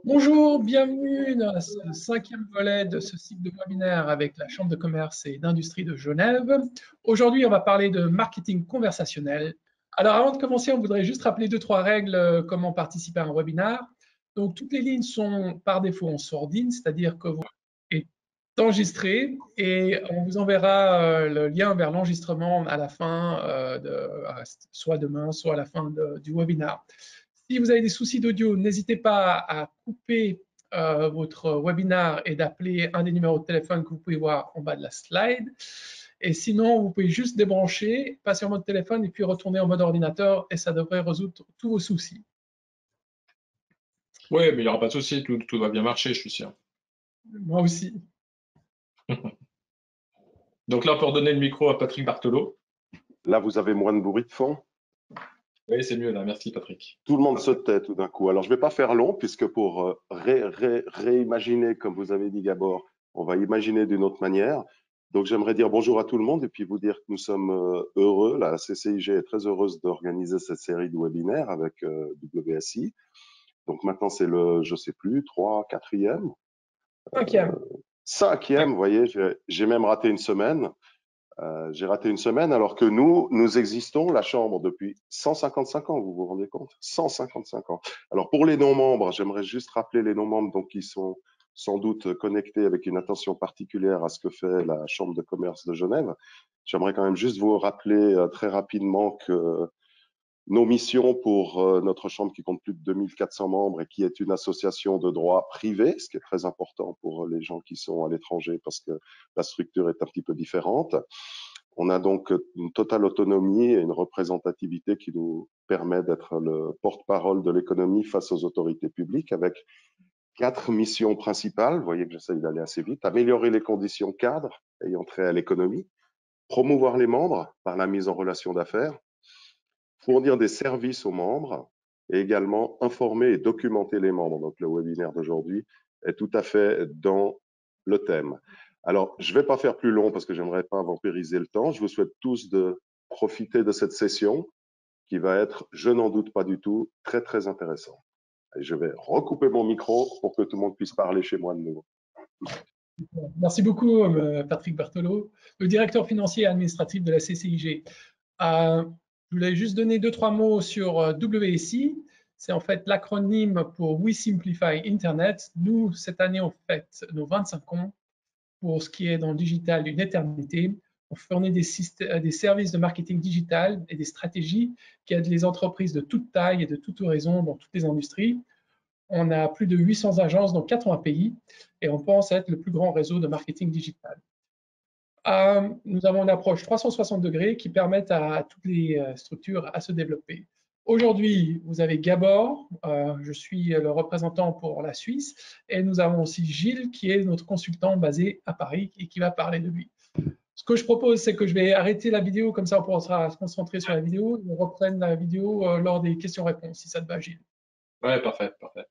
Bonjour, bienvenue dans ce cinquième volet de ce cycle de webinaire avec la Chambre de commerce et d'industrie de Genève. Aujourd'hui, on va parler de marketing conversationnel. Alors, avant de commencer, on voudrait juste rappeler deux, trois règles comment participer à un webinaire. Donc, toutes les lignes sont par défaut en sourdine, c'est-à-dire que vous êtes enregistré et on vous enverra le lien vers l'enregistrement à la fin, soit demain, soit à la fin du webinaire. Si vous avez des soucis d'audio, n'hésitez pas à couper votre webinaire et d'appeler un des numéros de téléphone que vous pouvez voir en bas de la slide. Et sinon, vous pouvez juste débrancher, passer en mode téléphone et puis retourner en mode ordinateur et ça devrait résoudre tous vos soucis. Oui, mais il n'y aura pas de souci, tout va bien marcher, je suis sûr. Moi aussi. Donc là, on peut redonner le micro à Patrick Barthelot. Là, vous avez moins de bruit de fond. Oui, c'est mieux là, merci Patrick. Tout le monde se tait tout d'un coup. Alors, je ne vais pas faire long, puisque pour réimaginer, comme vous avez dit Gabor, on va imaginer d'une autre manière. Donc, j'aimerais dire bonjour à tout le monde et puis vous dire que nous sommes heureux. La CCIG est très heureuse d'organiser cette série de webinaires avec WSI. Donc, maintenant, c'est le, je ne sais plus, 3, 4e. Cinquième, vous voyez, j'ai même raté une semaine. J'ai raté une semaine alors que nous existons, la Chambre, depuis 155 ans, vous vous rendez compte? 155 ans. Alors pour les non-membres, j'aimerais juste rappeler les non-membres donc qui sont sans doute connectés avec une attention particulière à ce que fait la Chambre de commerce de Genève. J'aimerais quand même juste vous rappeler très rapidement que nos missions pour notre Chambre qui compte plus de 2400 membres et qui est une association de droit privé, ce qui est très important pour les gens qui sont à l'étranger parce que la structure est un petit peu différente. On a donc une totale autonomie et une représentativité qui nous permet d'être le porte-parole de l'économie face aux autorités publiques avec 4 missions principales. Vous voyez que j'essaye d'aller assez vite. Améliorer les conditions cadres ayant trait à l'économie, promouvoir les membres par la mise en relation d'affaires, fournir des services aux membres et également informer et documenter les membres. Donc, le webinaire d'aujourd'hui est tout à fait dans le thème. Alors, je ne vais pas faire plus long parce que j'aimerais pas vampiriser le temps. Je vous souhaite tous de profiter de cette session qui va être, je n'en doute pas du tout, très, très intéressant. Et je vais recouper mon micro pour que tout le monde puisse parler chez moi de nouveau. Merci beaucoup, Patrick Barthelot, le directeur financier et administratif de la CCIG. Je voulais juste donner deux, trois mots sur WSI. C'est en fait l'acronyme pour We Simplify Internet. Nous, cette année, on fête nos 25 ans. Pour ce qui est dans le digital, une éternité. On fournit des services de marketing digital et des stratégies qui aident les entreprises de toute taille et de toute horizon dans toutes les industries. On a plus de 800 agences dans 80 pays et on pense être le plus grand réseau de marketing digital. Nous avons une approche 360 degrés qui permet à toutes les structures à se développer. Aujourd'hui, vous avez Gabor, je suis le représentant pour la Suisse, et nous avons aussi Gilles, qui est notre consultant basé à Paris et qui va parler de lui. Ce que je propose, c'est que je vais arrêter la vidéo, comme ça on pourra se concentrer sur la vidéo, et on reprenne la vidéo lors des questions-réponses, si ça te va, Gilles. Ouais, parfait, parfait.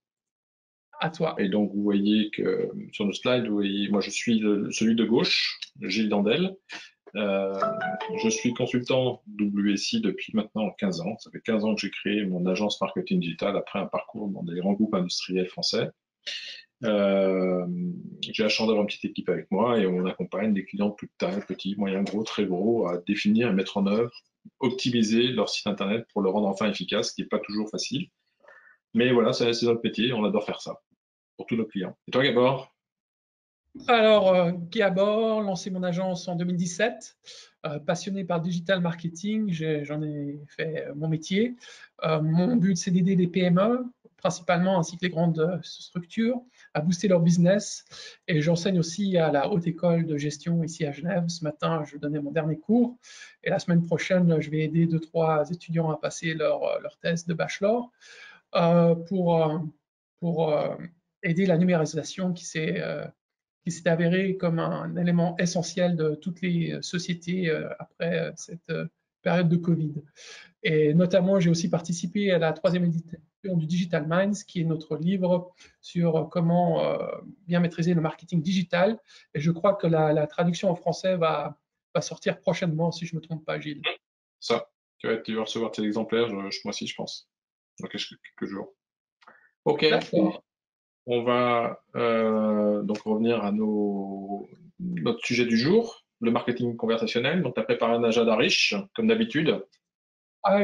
À toi. Et donc, vous voyez que sur nos slides, vous voyez, moi je suis celui de gauche, Gilles Dandel. Je suis consultant WSI depuis maintenant 15 ans. Ça fait 15 ans que j'ai créé mon agence marketing digital après un parcours dans des grands groupes industriels français. J'ai la chance d'avoir une petite équipe avec moi et on accompagne des clients de toute taille, petits, moyens, gros, très gros, à définir et mettre en œuvre, optimiser leur site internet pour le rendre enfin efficace, ce qui n'est pas toujours facile. Mais voilà, c'est notre métier, on adore faire ça pour tous nos clients. Et toi, Gabor? Alors, Gabor, lancé mon agence en 2017, passionné par le digital marketing, j'en ai fait mon métier. Mon but, c'est d'aider les PME, principalement ainsi que les grandes structures, à booster leur business. Et j'enseigne aussi à la Haute École de Gestion ici à Genève. Ce matin, je donnais mon dernier cours. Et la semaine prochaine, je vais aider 2-3 étudiants à passer leur thèse de bachelor pour aider la numérisation qui s'est avéré comme un élément essentiel de toutes les sociétés après cette période de Covid. Et notamment, j'ai aussi participé à la 3e édition du Digital Minds, qui est notre livre sur comment bien maîtriser le marketing digital. Et je crois que la traduction en français va sortir prochainement, si je ne me trompe pas, Gilles. Ça, tu vas recevoir tes exemplaires, moi aussi, je pense, dans quelques jours. Ok. D'accord. On va donc revenir à notre sujet du jour, le marketing conversationnel. Donc, tu as préparé un agenda riche, comme d'habitude.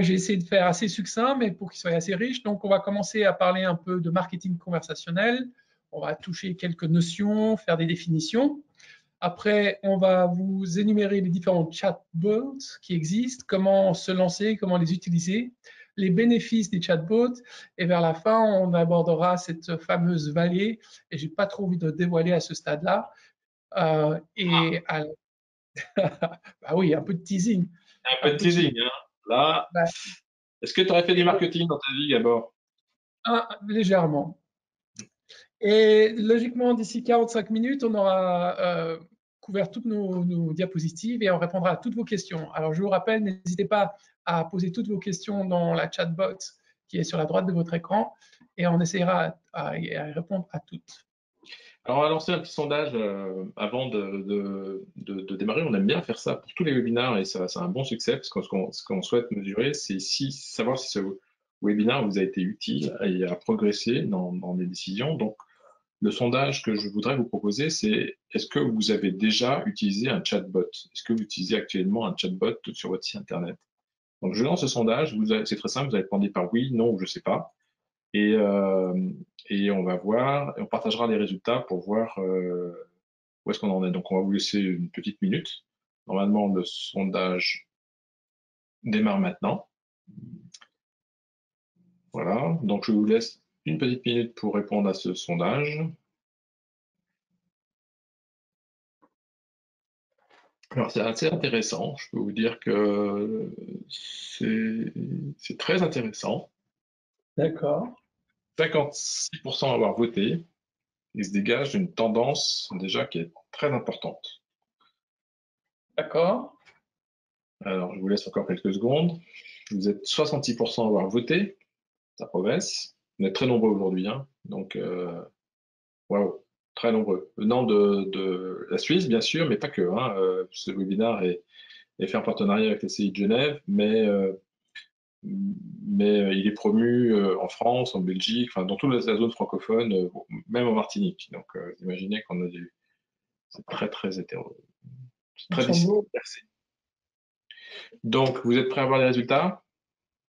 J'ai essayé de faire assez succinct, mais pour qu'il soit assez riche. Donc, on va commencer à parler un peu de marketing conversationnel. On va toucher quelques notions, faire des définitions. Après, on va vous énumérer les différents chatbots qui existent, comment se lancer, comment les utiliser, les bénéfices des chatbots. Et vers la fin, on abordera cette fameuse vallée. Et j'ai pas trop envie de dévoiler à ce stade-là. Bah oui, un peu de teasing. Un Un peu de peu de teasing. teasing, hein. Là, Bah, est-ce que tu aurais fait du marketing dans ta vie, Gabor? légèrement. Et logiquement, d'ici 45 minutes, on aura couvert toutes nos diapositives et on répondra à toutes vos questions. Alors, je vous rappelle, n'hésitez pas à poser toutes vos questions dans la chatbot qui est sur la droite de votre écran et on essaiera à répondre à toutes. Alors, on va lancer un petit sondage avant de démarrer. On aime bien faire ça pour tous les webinaires et ça, c'est un bon succès parce que ce qu'on souhaite mesurer, c'est savoir si ce webinaire vous a été utile et a progressé dans des décisions. Donc, le sondage que je voudrais vous proposer, c'est est-ce que vous avez déjà utilisé un chatbot? Est-ce que vous utilisez actuellement un chatbot sur votre site Internet? Donc, je lance ce sondage. C'est très simple. Vous allez répondre par oui, non ou je ne sais pas. Et, on va voir, et on partagera les résultats pour voir où est-ce qu'on en est. Donc, on va vous laisser une petite minute. Normalement, le sondage démarre maintenant. Voilà. Donc, je vous laisse une petite minute pour répondre à ce sondage. Alors, c'est assez intéressant. Je peux vous dire que c'est très intéressant. D'accord. 56% à avoir voté. Il se dégage une tendance déjà qui est très importante. D'accord. Alors, je vous laisse encore quelques secondes. Vous êtes 66% à avoir voté. Ça progresse. On est très nombreux aujourd'hui, hein. Donc, waouh, très nombreux. Venant de la Suisse, bien sûr, mais pas que, hein. Ce webinaire est fait en partenariat avec la CI de Genève, mais il est promu en France, en Belgique, enfin, dans toute la zone francophone, même en Martinique. Donc, imaginez qu'on a c'est très, très hétéro. C'est très Luxembourg. dispersé. Donc, vous êtes prêts à voir les résultats?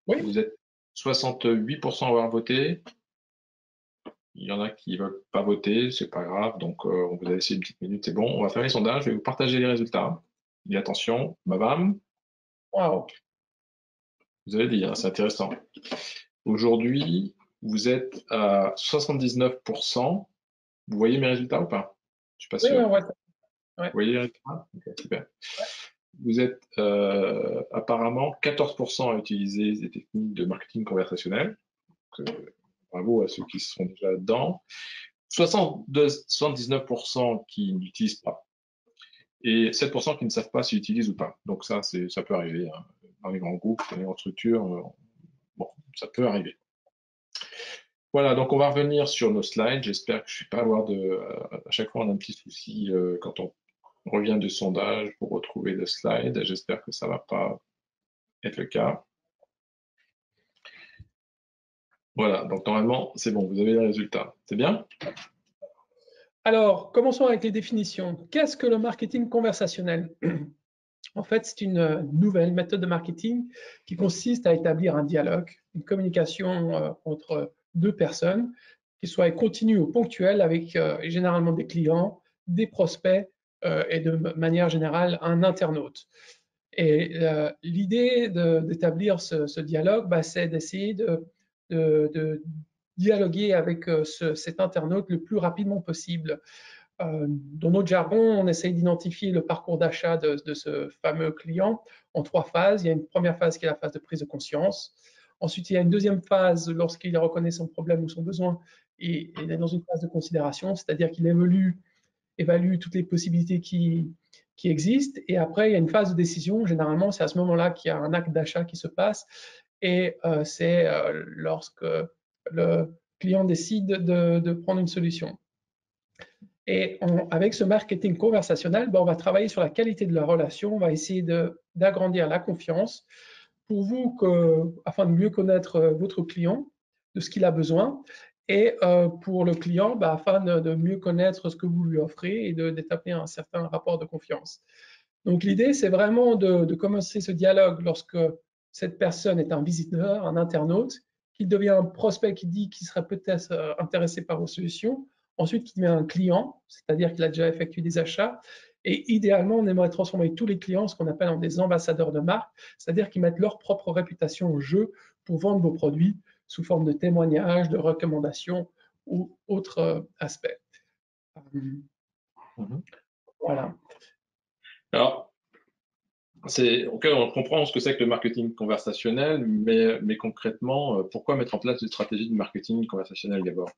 Oui. Vous êtes 68% à avoir voté. Il y en a qui ne veulent pas voter, c'est pas grave. Donc, on vous a laissé une petite minute, c'est bon. On va faire les sondages. Je vais vous partager les résultats. Et attention, bam, Waouh. vous avez dit, hein, c'est intéressant. Aujourd'hui, vous êtes à 79%. Vous voyez mes résultats ou pas? Je suis pas Oui, sûr. ouais. Vous voyez les résultats? Ok, super. Vous êtes apparemment 14% à utiliser des techniques de marketing conversationnel. Donc, bravo à ceux qui sont déjà dedans. 79% qui n'utilisent pas et 7% qui ne savent pas s'ils utilisent ou pas. Donc ça peut arriver, hein. Dans les grands groupes, dans les grandes structures, bon, ça peut arriver. Voilà, donc on va revenir sur nos slides. J'espère que je ne vais pas avoir à chaque fois on a un petit souci quand on revient du sondage pour retrouver le slide. J'espère que ça ne va pas être le cas. Voilà, donc normalement c'est bon, vous avez les résultats. C'est bien? Alors, commençons avec les définitions. Qu'est-ce que le marketing conversationnel? En fait, c'est une nouvelle méthode de marketing qui consiste à établir un dialogue, une communication entre deux personnes, qui soit continue ou ponctuelle avec généralement des clients, des prospects et de manière générale un internaute. Et l'idée d'établir ce dialogue, bah, c'est d'essayer de dialoguer avec cet internaute le plus rapidement possible. Dans notre jargon, on essaye d'identifier le parcours d'achat de ce fameux client en 3 phases. Il y a une première phase qui est la phase de prise de conscience. Ensuite, il y a une deuxième phase lorsqu'il reconnaît son problème ou son besoin et il est dans une phase de considération, c'est-à-dire qu'il évalue toutes les possibilités qui existent. Et après, il y a une phase de décision. Généralement, c'est à ce moment-là qu'il y a un acte d'achat qui se passe. Et c'est lorsque le client décide de prendre une solution. Et avec ce marketing conversationnel, ben, on va travailler sur la qualité de la relation, on va essayer d'agrandir la confiance pour vous, afin de mieux connaître votre client, de ce qu'il a besoin, et pour le client, afin de mieux connaître ce que vous lui offrez et d'établir un certain rapport de confiance. Donc l'idée, c'est vraiment de commencer ce dialogue lorsque cette personne est un visiteur, un internaute, qu'il devient un prospect qui dit qu'il serait peut-être intéressé par vos solutions, ensuite qu'il devient un client, c'est-à-dire qu'il a déjà effectué des achats, et idéalement, on aimerait transformer tous les clients, ce qu'on appelle en des ambassadeurs de marque, c'est-à-dire qu'ils mettent leur propre réputation au jeu pour vendre vos produits sous forme de témoignages, de recommandations ou autres aspects. Voilà. Alors, on comprend ce que c'est que le marketing conversationnel, mais concrètement, pourquoi mettre en place une stratégie de marketing conversationnel d'abord?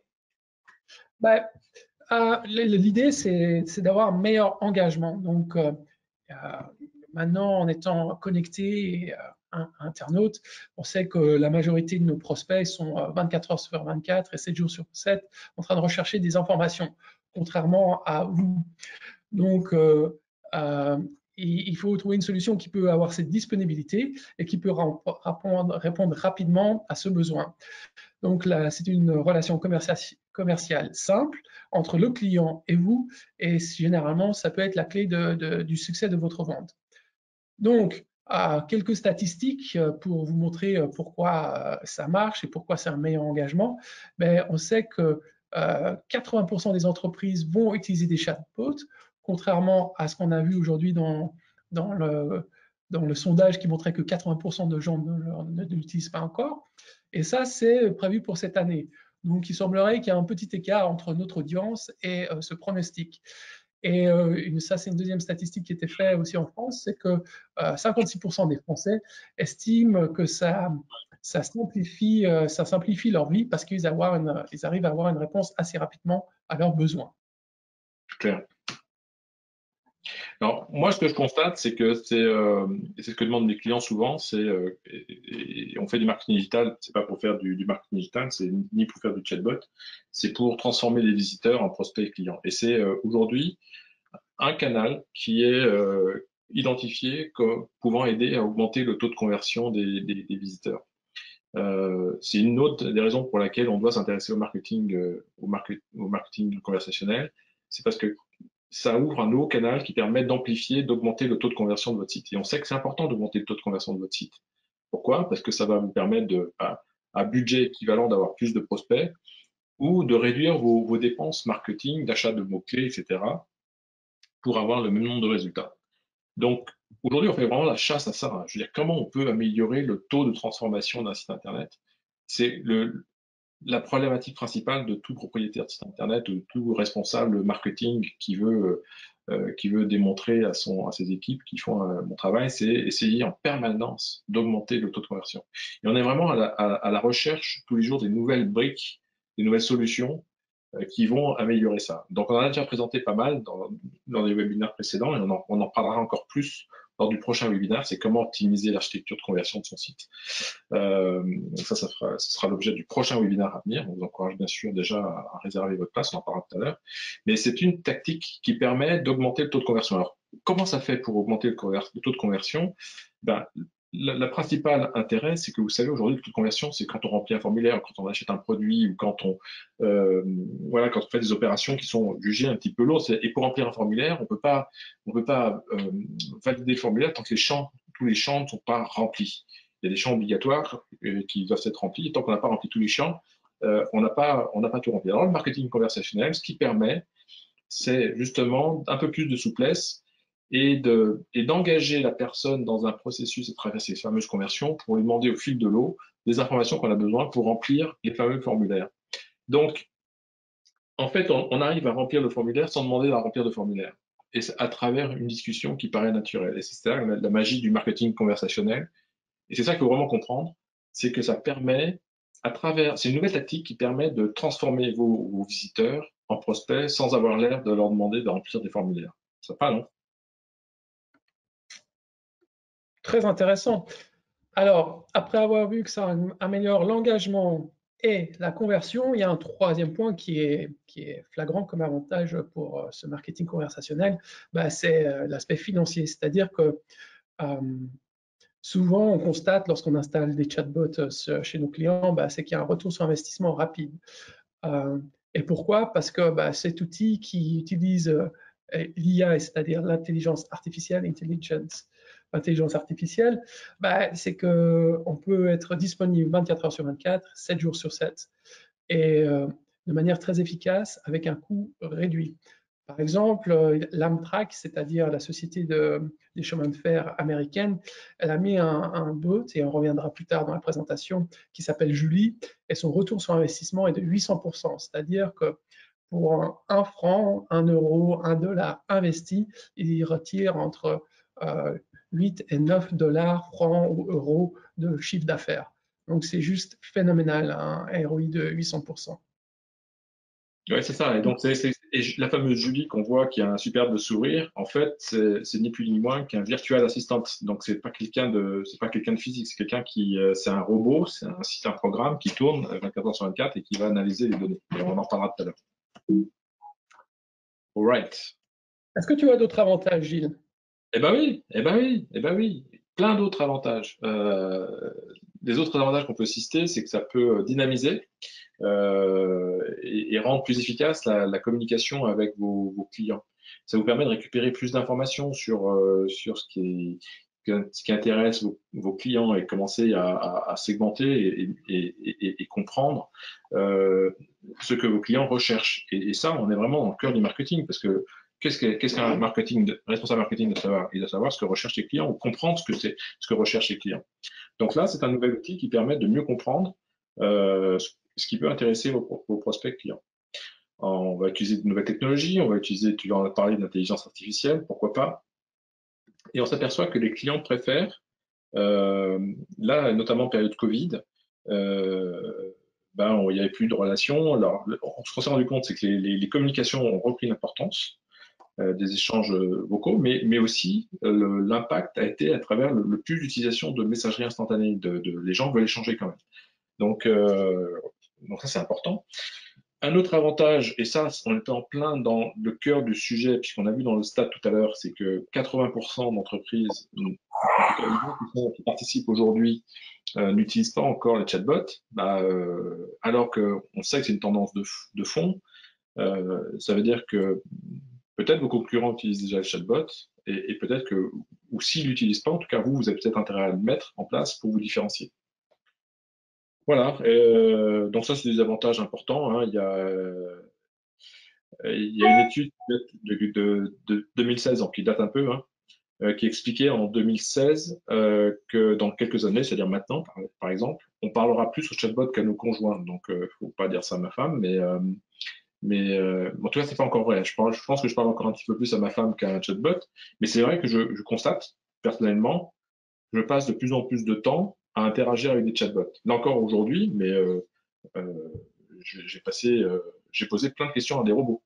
L'idée, c'est d'avoir un meilleur engagement. Donc, maintenant, en étant connecté et internaute, on sait que la majorité de nos prospects sont 24 heures sur 24 et 7 jours sur 7 en train de rechercher des informations, contrairement à vous. Donc, il faut trouver une solution qui peut avoir cette disponibilité et qui peut répondre rapidement à ce besoin. Donc là, c'est une relation commerciale simple entre le client et vous, et généralement, ça peut être la clé du succès de votre vente. Donc, quelques statistiques pour vous montrer pourquoi ça marche et pourquoi c'est un meilleur engagement. On sait que 80% des entreprises vont utiliser des chatbots, contrairement à ce qu'on a vu aujourd'hui dans le sondage qui montrait que 80% de gens ne l'utilisent pas encore. Et ça, c'est prévu pour cette année. Donc, il semblerait qu'il y a un petit écart entre notre audience et ce pronostic. Et ça, c'est une deuxième statistique qui était faite aussi en France, c'est que 56% des Français estiment que ça simplifie leur vie parce qu'ils arrivent à avoir une réponse assez rapidement à leurs besoins. Clair. Alors, moi, ce que je constate, c'est que c'est ce que demandent mes clients souvent, et on fait du marketing digital, c'est pas pour faire du marketing digital, c'est ni pour faire du chatbot, c'est pour transformer les visiteurs en prospects et clients. Et c'est aujourd'hui un canal qui est identifié comme pouvant aider à augmenter le taux de conversion des visiteurs. C'est une autre des raisons pour laquelle on doit s'intéresser au marketing conversationnel. C'est parce que ça ouvre un nouveau canal qui permet d'amplifier, d'augmenter le taux de conversion de votre site. Et on sait que c'est important d'augmenter le taux de conversion de votre site. Pourquoi? Parce que ça va vous permettre à budget équivalent d'avoir plus de prospects ou de réduire vos dépenses marketing, d'achat de mots-clés, etc. pour avoir le même nombre de résultats. Donc, aujourd'hui, on fait vraiment la chasse à ça. Je veux dire, comment on peut améliorer le taux de transformation d'un site Internet? C'est la problématique principale de tout propriétaire de site Internet, de tout responsable marketing qui veut démontrer à ses équipes qui font mon travail, c'est essayer en permanence d'augmenter le taux de conversion. Et on est vraiment à la recherche tous les jours des nouvelles briques, des nouvelles solutions qui vont améliorer ça. Donc, on en a déjà présenté pas mal dans les webinaires précédents et on en parlera encore plus lors du prochain webinaire, c'est comment optimiser l'architecture de conversion de son site. Ça sera l'objet du prochain webinaire à venir. On vous encourage bien sûr déjà à réserver votre place, on en parlera tout à l'heure. Mais c'est une tactique qui permet d'augmenter le taux de conversion. Alors, comment ça fait pour augmenter le taux de conversion? La principale intérêt, c'est que vous savez aujourd'hui, le taux de conversion, c'est quand on remplit un formulaire, quand on achète un produit ou quand on fait des opérations qui sont jugées un petit peu lourdes. Et pour remplir un formulaire, on peut pas valider le formulaire tant que tous les champs ne sont pas remplis. Il y a des champs obligatoires qui doivent être remplis. Et tant qu'on n'a pas rempli tous les champs, on n'a pas tout rempli. Alors le marketing conversationnel, ce qui permet, c'est justement un peu plus de souplesse et d'engager la personne dans un processus à travers ces fameuses conversions pour lui demander au fil de l'eau des informations qu'on a besoin pour remplir les fameux formulaires. Donc, en fait, on arrive à remplir le formulaire sans demander à remplir de formulaire. Et c'est à travers une discussion qui paraît naturelle. Et c'est ça la magie du marketing conversationnel. Et c'est ça qu'il faut vraiment comprendre, c'est que ça permet, c'est une nouvelle tactique qui permet de transformer vos visiteurs en prospects sans avoir l'air de leur demander de remplir des formulaires. Ça pas, non? Très intéressant. Alors, après avoir vu que ça améliore l'engagement et la conversion, il y a un troisième point qui est flagrant comme avantage pour ce marketing conversationnel, c'est l'aspect financier. C'est-à-dire que souvent, on constate lorsqu'on installe des chatbots chez nos clients, c'est qu'il y a un retour sur investissement rapide. Et pourquoi? Parce que cet outil qui utilise l'IA, c'est-à-dire l'intelligence artificielle, intelligence artificielle, c'est qu'on peut être disponible 24 heures sur 24, 7 jours sur 7, et de manière très efficace avec un coût réduit. Par exemple, l'Amtrak, c'est-à-dire la société des chemins de fer américaine, elle a mis un bot, et on reviendra plus tard dans la présentation, qui s'appelle Julie, et son retour sur investissement est de 800%, c'est-à-dire que pour 1 franc, 1 euro, 1 dollar investi, il retire entre 8 et 9 dollars, francs ou euros de chiffre d'affaires. Donc c'est juste phénoménal, un ROI de 800%. Oui, c'est ça. Et donc, la fameuse Julie qu'on voit qui a un superbe sourire, en fait, c'est ni plus ni moins qu'un virtual assistant. Donc, c'est pas quelqu'un de physique, c'est quelqu'un c'est un robot, c'est un programme qui tourne 24 heures sur 24 et qui va analyser les données. Et on en parlera tout à l'heure. All right. Est-ce que tu as d'autres avantages, Gilles? Eh ben oui. Plein d'autres avantages. Les autres avantages qu'on peut citer, c'est que ça peut dynamiser et rendre plus efficace la communication avec vos clients. Ça vous permet de récupérer plus d'informations sur ce qui intéresse vos clients et commencer à segmenter et comprendre ce que vos clients recherchent. Et ça, on est vraiment dans le cœur du marketing, parce que qu'est-ce qu'un responsable marketing doit savoir? Il doit savoir ce que recherchent les clients ou comprendre ce que recherchent les clients. Donc là, c'est un nouvel outil qui permet de mieux comprendre ce qui peut intéresser vos prospects clients. On va utiliser de nouvelles technologies, on va utiliser, tu en as parlé, de l'intelligence artificielle, pourquoi pas. Et on s'aperçoit que les clients préfèrent, là, notamment en période Covid, il n'y avait plus de relations. Alors, ce qu'on s'est rendu compte, c'est que les communications ont repris l'importance des échanges vocaux, mais aussi l'impact a été à travers le plus d'utilisation de messagerie instantanée. Les gens veulent échanger quand même. Donc ça, c'est important. Un autre avantage, et ça, on est en plein dans le cœur du sujet, puisqu'on a vu dans le stade tout à l'heure, c'est que 80% d'entreprises qui participent aujourd'hui n'utilisent pas encore les chatbots, alors qu'on sait que c'est une tendance de fond. Ça veut dire que peut-être vos concurrents utilisent déjà le chatbot, et peut-être que, ou s'ils l'utilisent pas, en tout cas vous avez peut-être intérêt à le mettre en place pour vous différencier. Voilà, donc ça c'est des avantages importants, hein. Il y a une étude de 2016, donc qui date un peu, hein, qui expliquait en 2016 que dans quelques années, c'est-à-dire maintenant par exemple, on parlera plus au chatbot qu'à nos conjoints. Donc faut pas dire ça à ma femme, mais en tout cas c'est pas encore vrai. Je pense que je parle encore un petit peu plus à ma femme qu'à un chatbot, mais c'est vrai que je constate personnellement, je passe de plus en plus de temps à interagir avec des chatbots. Là encore aujourd'hui, mais j'ai posé plein de questions à des robots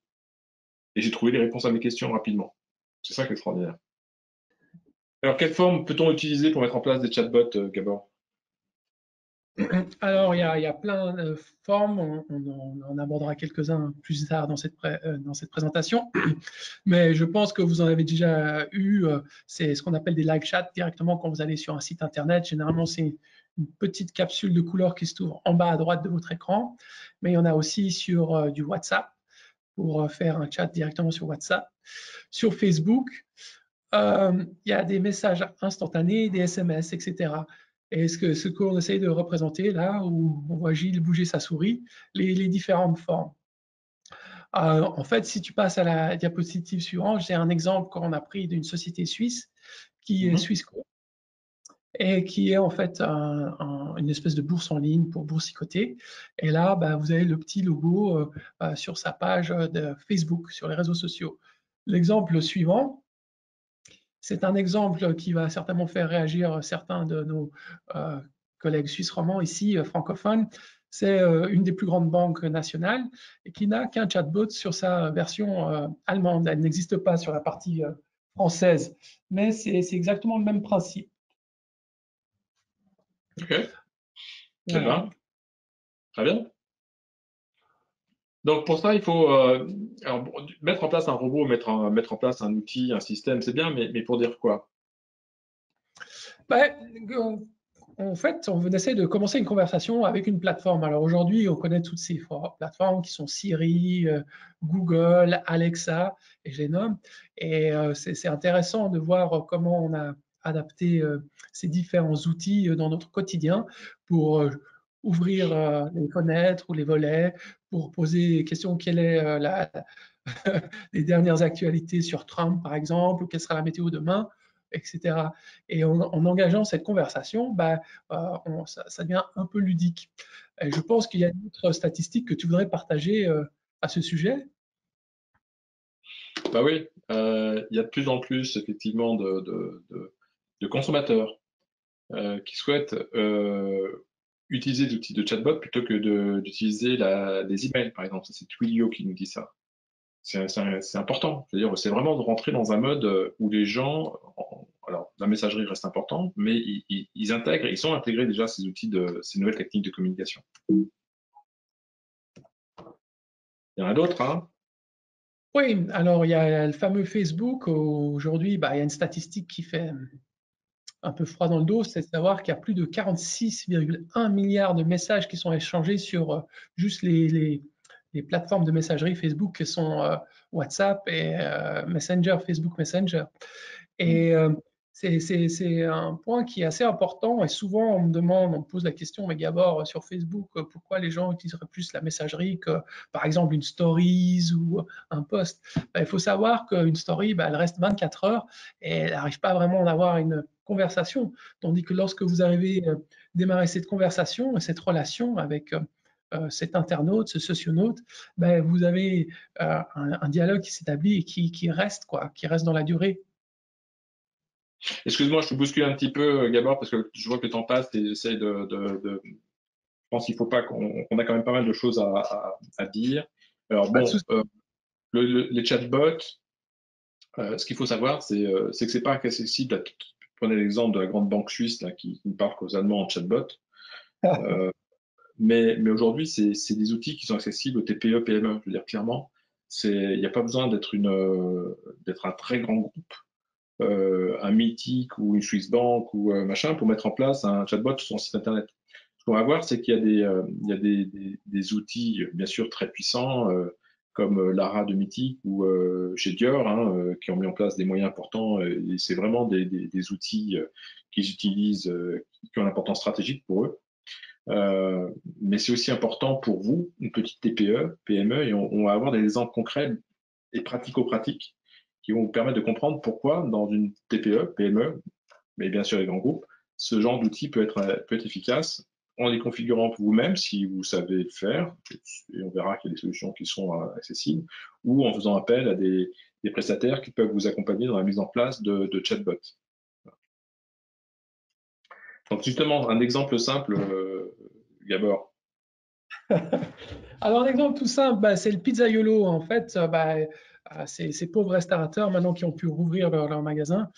et j'ai trouvé les réponses à mes questions rapidement. C'est ça qui est extraordinaire. Alors, quelle forme peut-on utiliser pour mettre en place des chatbots, Gabor? Alors, il y a plein de formes, on en abordera quelques-uns plus tard dans cette présentation, mais je pense que vous en avez déjà eu, c'est ce qu'on appelle des live chats directement quand vous allez sur un site internet. Généralement, c'est une petite capsule de couleur qui se trouve en bas à droite de votre écran, mais il y en a aussi sur du WhatsApp, pour faire un chat directement sur WhatsApp. Sur Facebook, il y a des messages instantanés, des SMS, etc. Et ce qu'on essaye de représenter là, où on voit Gilles bouger sa souris, les différentes formes. En fait, si tu passes à la diapositive suivante, j'ai un exemple qu'on a pris d'une société suisse qui est Swissquote et qui est en fait une espèce de bourse en ligne pour boursicoter. Et là, vous avez le petit logo sur sa page de Facebook, sur les réseaux sociaux. L'exemple suivant, c'est un exemple qui va certainement faire réagir certains de nos collègues suisses romands ici, francophones. C'est une des plus grandes banques nationales et qui n'a qu'un chatbot sur sa version allemande. Elle n'existe pas sur la partie française, mais c'est exactement le même principe. Ok, très bien. Très bien. Donc pour ça, il faut mettre en place un robot, mettre en place un outil, un système, c'est bien, mais pour dire quoi? en fait, on essaie de commencer une conversation avec une plateforme. Alors aujourd'hui, on connaît toutes ces plateformes qui sont Siri, Google, Alexa, et je les nomme. Et c'est intéressant de voir comment on a adapté ces différents outils dans notre quotidien pour ouvrir les fenêtres ou les volets, pour poser des questions, quelle est les dernières actualités sur Trump, par exemple, ou quelle sera la météo demain, etc. Et en engageant cette conversation, ça devient un peu ludique. Et je pense qu'il y a une autre statistique que tu voudrais partager à ce sujet. Bah oui, il y a de plus en plus effectivement de consommateurs qui souhaitent utiliser des outils de chatbot plutôt que d'utiliser les emails, par exemple. C'est Twilio qui nous dit ça. C'est important. C'est-à-dire, c'est vraiment de rentrer dans un mode où les gens, alors la messagerie reste important, mais ils intègrent, ils sont intégrés déjà ces outils ces nouvelles techniques de communication. Il y en a d'autres, hein? Oui, alors il y a le fameux Facebook. Aujourd'hui, il y a une statistique qui fait un peu froid dans le dos, c'est de savoir qu'il y a plus de 46,1 milliards de messages qui sont échangés sur juste les plateformes de messagerie Facebook qui sont WhatsApp et Messenger, Facebook Messenger. Et c'est un point qui est assez important. Et souvent, on me pose la question, mais Gabor, sur Facebook, pourquoi les gens utiliseraient plus la messagerie que, par exemple, une stories ou un post? Il faut savoir qu'une story, elle reste 24 heures et elle n'arrive pas vraiment à avoir une conversation. Tandis que lorsque vous arrivez à démarrer cette conversation et cette relation avec cet internaute, ce socionaute, vous avez un dialogue qui s'établit et qui reste, qui reste dans la durée. Excuse-moi, je te bouscule un petit peu, Gabor, parce que je vois que le temps passe et j'essaie je pense qu'il faut pas qu'on a quand même pas mal de choses à dire. Alors bon, les chatbots, ce qu'il faut savoir, c'est que c'est pas accessible prenez l'exemple de la grande banque suisse là, qui ne parle qu'aux Allemands en chatbot. Mais aujourd'hui, c'est des outils qui sont accessibles aux TPE, PME. Je veux dire clairement, il n'y a pas besoin d'être un très grand groupe, un Mythique ou une Swiss Bank ou machin pour mettre en place un chatbot sur son site internet. Ce qu'on va voir, c'est qu'il y a des outils, bien sûr, très puissants, comme Lara de Mythique ou chez Dior, hein, qui ont mis en place des moyens importants. Et c'est vraiment des outils qu'ils utilisent, qui ont une importance stratégique pour eux. Mais c'est aussi important pour vous, une petite TPE, PME, et on va avoir des exemples concrets et pratico-pratiques qui vont vous permettre de comprendre pourquoi dans une TPE, PME, mais bien sûr les grands groupes, ce genre d'outil peut être efficace en les configurant vous-même si vous savez le faire, et on verra qu'il y a des solutions qui sont accessibles, ou en faisant appel à des prestataires qui peuvent vous accompagner dans la mise en place de chatbots. Donc justement, un exemple simple, Gabor. Alors, un exemple tout simple, c'est le pizzaiolo. En fait, ces pauvres restaurateurs, maintenant qui ont pu rouvrir leur magasin,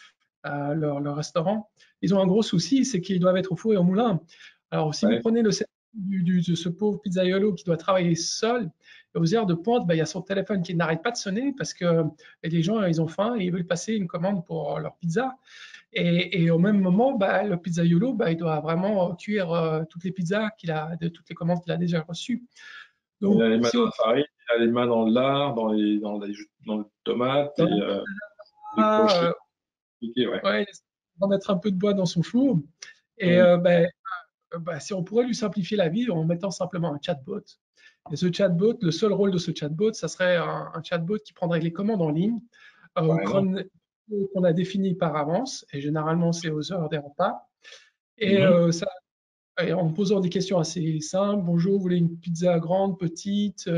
leur restaurant, ils ont un gros souci, c'est qu'ils doivent être au four et au moulin. Alors, si vous prenez le de ce pauvre pizzaiolo qui doit travailler seul, aux heures de pointe, il y a son téléphone qui n'arrête pas de sonner parce que les gens, ils ont faim et ils veulent passer une commande pour leur pizza. Et au même moment, le pizzaiolo, il doit vraiment cuire toutes les pizzas de toutes les commandes qu'il a déjà reçues. Donc, il a les mains dans la farine, il a les mains dans le lard, dans les tomates et les crochets. Ouais, il va mettre un peu de bois dans son four. Et si on pourrait lui simplifier la vie en mettant simplement un chatbot. Et ce chatbot, le seul rôle de ce chatbot, ça serait un chatbot qui prendrait les commandes en ligne qu'on a définies par avance, et généralement c'est aux heures des repas. Et et en posant des questions assez simples, bonjour, vous voulez une pizza grande, petite,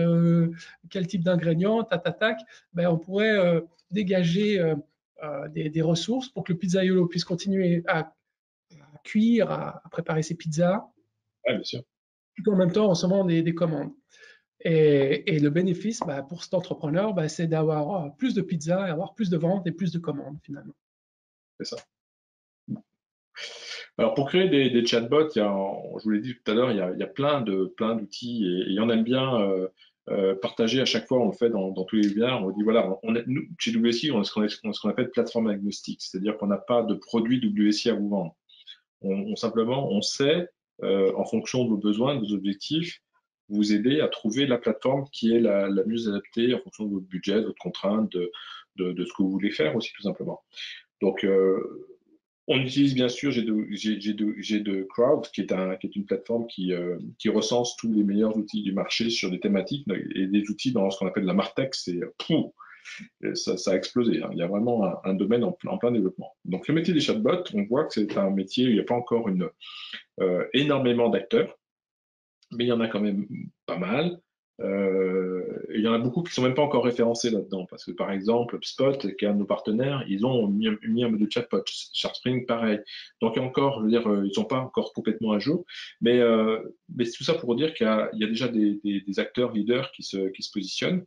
quel type d'ingrédients, tac, on pourrait dégager des ressources pour que le pizzaiolo puisse continuer à cuire, à préparer ses pizzas, bien sûr. tout en même temps en recevant des commandes. Et le bénéfice pour cet entrepreneur, c'est d'avoir plus de pizzas, avoir plus de ventes et plus de commandes finalement. C'est ça. Alors pour créer des chatbots, je vous l'ai dit tout à l'heure, il y a plein d'outils et il y en aime bien partager à chaque fois. On le fait dans tous les webinaires. On dit voilà, nous, chez WSI, on est ce qu'on appelle plateforme agnostique, c'est-à-dire qu'on n'a pas de produit WSI à vous vendre. Simplement, on sait, en fonction de vos besoins, de vos objectifs, vous aider à trouver la plateforme qui est la mieux adaptée en fonction de votre budget, de votre contrainte, de ce que vous voulez faire aussi, tout simplement. Donc, on utilise bien sûr G2 Crowd, qui est une plateforme qui recense tous les meilleurs outils du marché sur des thématiques et des outils dans ce qu'on appelle la Martech, ça a explosé. Hein. Il y a vraiment un domaine en plein développement. Donc le métier des chatbots, on voit que c'est un métier où il n'y a pas encore énormément d'acteurs, mais il y en a quand même pas mal. Il y en a beaucoup qui sont même pas encore référencés là-dedans, parce que par exemple, HubSpot, qui est un de nos partenaires, ils ont mis un mode de chatbot. SharpSpring, pareil. Donc encore, je veux dire, ils sont pas encore complètement à jour, mais c'est tout ça pour dire qu'il y a déjà des acteurs leaders qui se positionnent,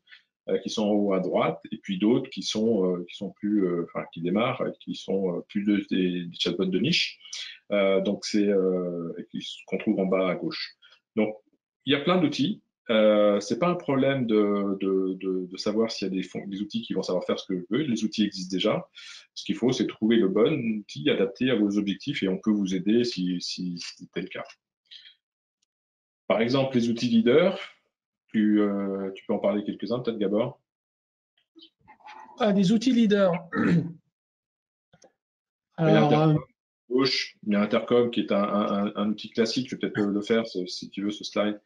qui sont en haut à droite, et puis d'autres qui sont plus, qui démarrent, qui sont plus des chatbots de niche. Donc qu'on trouve en bas à gauche. Donc il y a plein d'outils. C'est pas un problème de savoir s'il y a des outils qui vont savoir faire ce que je veux. Les outils existent déjà. Ce qu'il faut, c'est trouver le bon outil adapté à vos objectifs et on peut vous aider si c'est le cas. Par exemple, les outils leaders, tu peux en parler quelques-uns peut-être, Gabor? Des outils leaders. Alors, gauche, il y a Intercom qui est un outil classique. Je vais peut-être le faire si tu veux ce slide.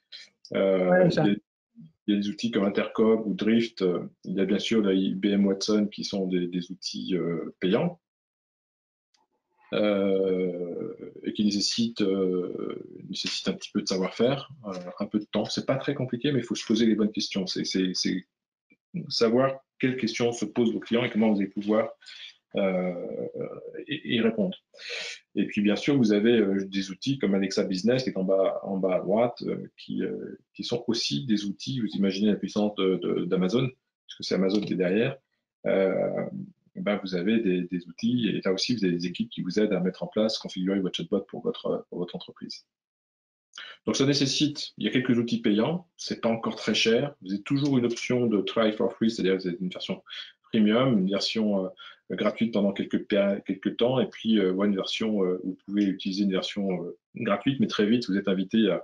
Il y a des outils comme Intercom ou Drift. Il y a bien sûr la IBM Watson qui sont des outils payants et qui nécessitent un petit peu de savoir-faire, un peu de temps. C'est pas très compliqué, mais il faut se poser les bonnes questions. C'est savoir quelles questions se posent vos clients et comment vous allez pouvoir y répondre. Et puis bien sûr, vous avez des outils comme Alexa Business qui est en bas à droite, qui sont aussi des outils. Vous imaginez la puissance d'Amazon, parce que c'est Amazon qui est derrière. Vous avez des outils et là aussi vous avez des équipes qui vous aident à mettre en place, configurer votre chatbot pour votre entreprise. Donc ça nécessite, il y a quelques outils payants, c'est pas encore très cher. Vous avez toujours une option de try for free, c'est-à-dire vous avez une version premium, une version gratuite pendant quelques temps, et puis une version où vous pouvez utiliser une version gratuite, mais très vite vous êtes invité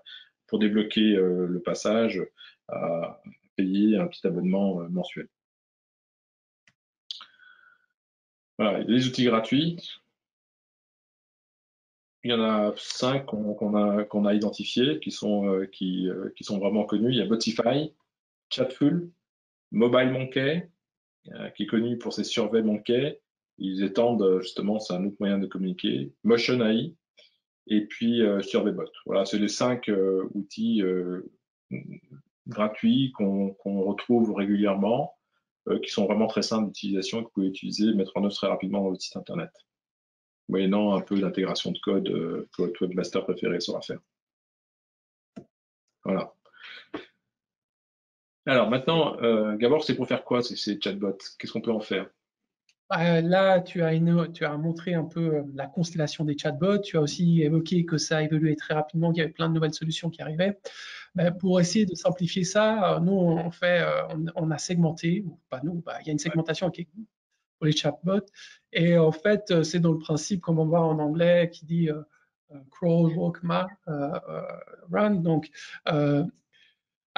pour débloquer le passage à payer un petit abonnement mensuel. Voilà, les outils gratuits. Il y en a 5 qu'on a identifiés qui sont vraiment connus. Il y a Botify, Chatful, MobileMonkey, qui est connu pour ses surveys Monkey. Ils étendent justement, c'est un autre moyen de communiquer. Motion AI et puis SurveyBot. Voilà, c'est les 5 outils gratuits qu'on retrouve régulièrement, qui sont vraiment très simples d'utilisation et que vous pouvez utiliser et mettre en œuvre très rapidement dans votre site internet, moyennant un peu d'intégration de code que votre webmaster préféré saura faire. Voilà. Alors maintenant, Gabor, c'est pour faire quoi ces chatbots? Qu'est-ce qu'on peut en faire? Là, tu as montré un peu la constellation des chatbots. Tu as aussi évoqué que ça a évolué très rapidement, qu'il y avait plein de nouvelles solutions qui arrivaient. Pour essayer de simplifier ça, nous, on a segmenté, ou pas nous, il y a une segmentation qui est pour les chatbots. Et en fait, c'est dans le principe, comme on voit en anglais, qui dit crawl, walk, run. Donc,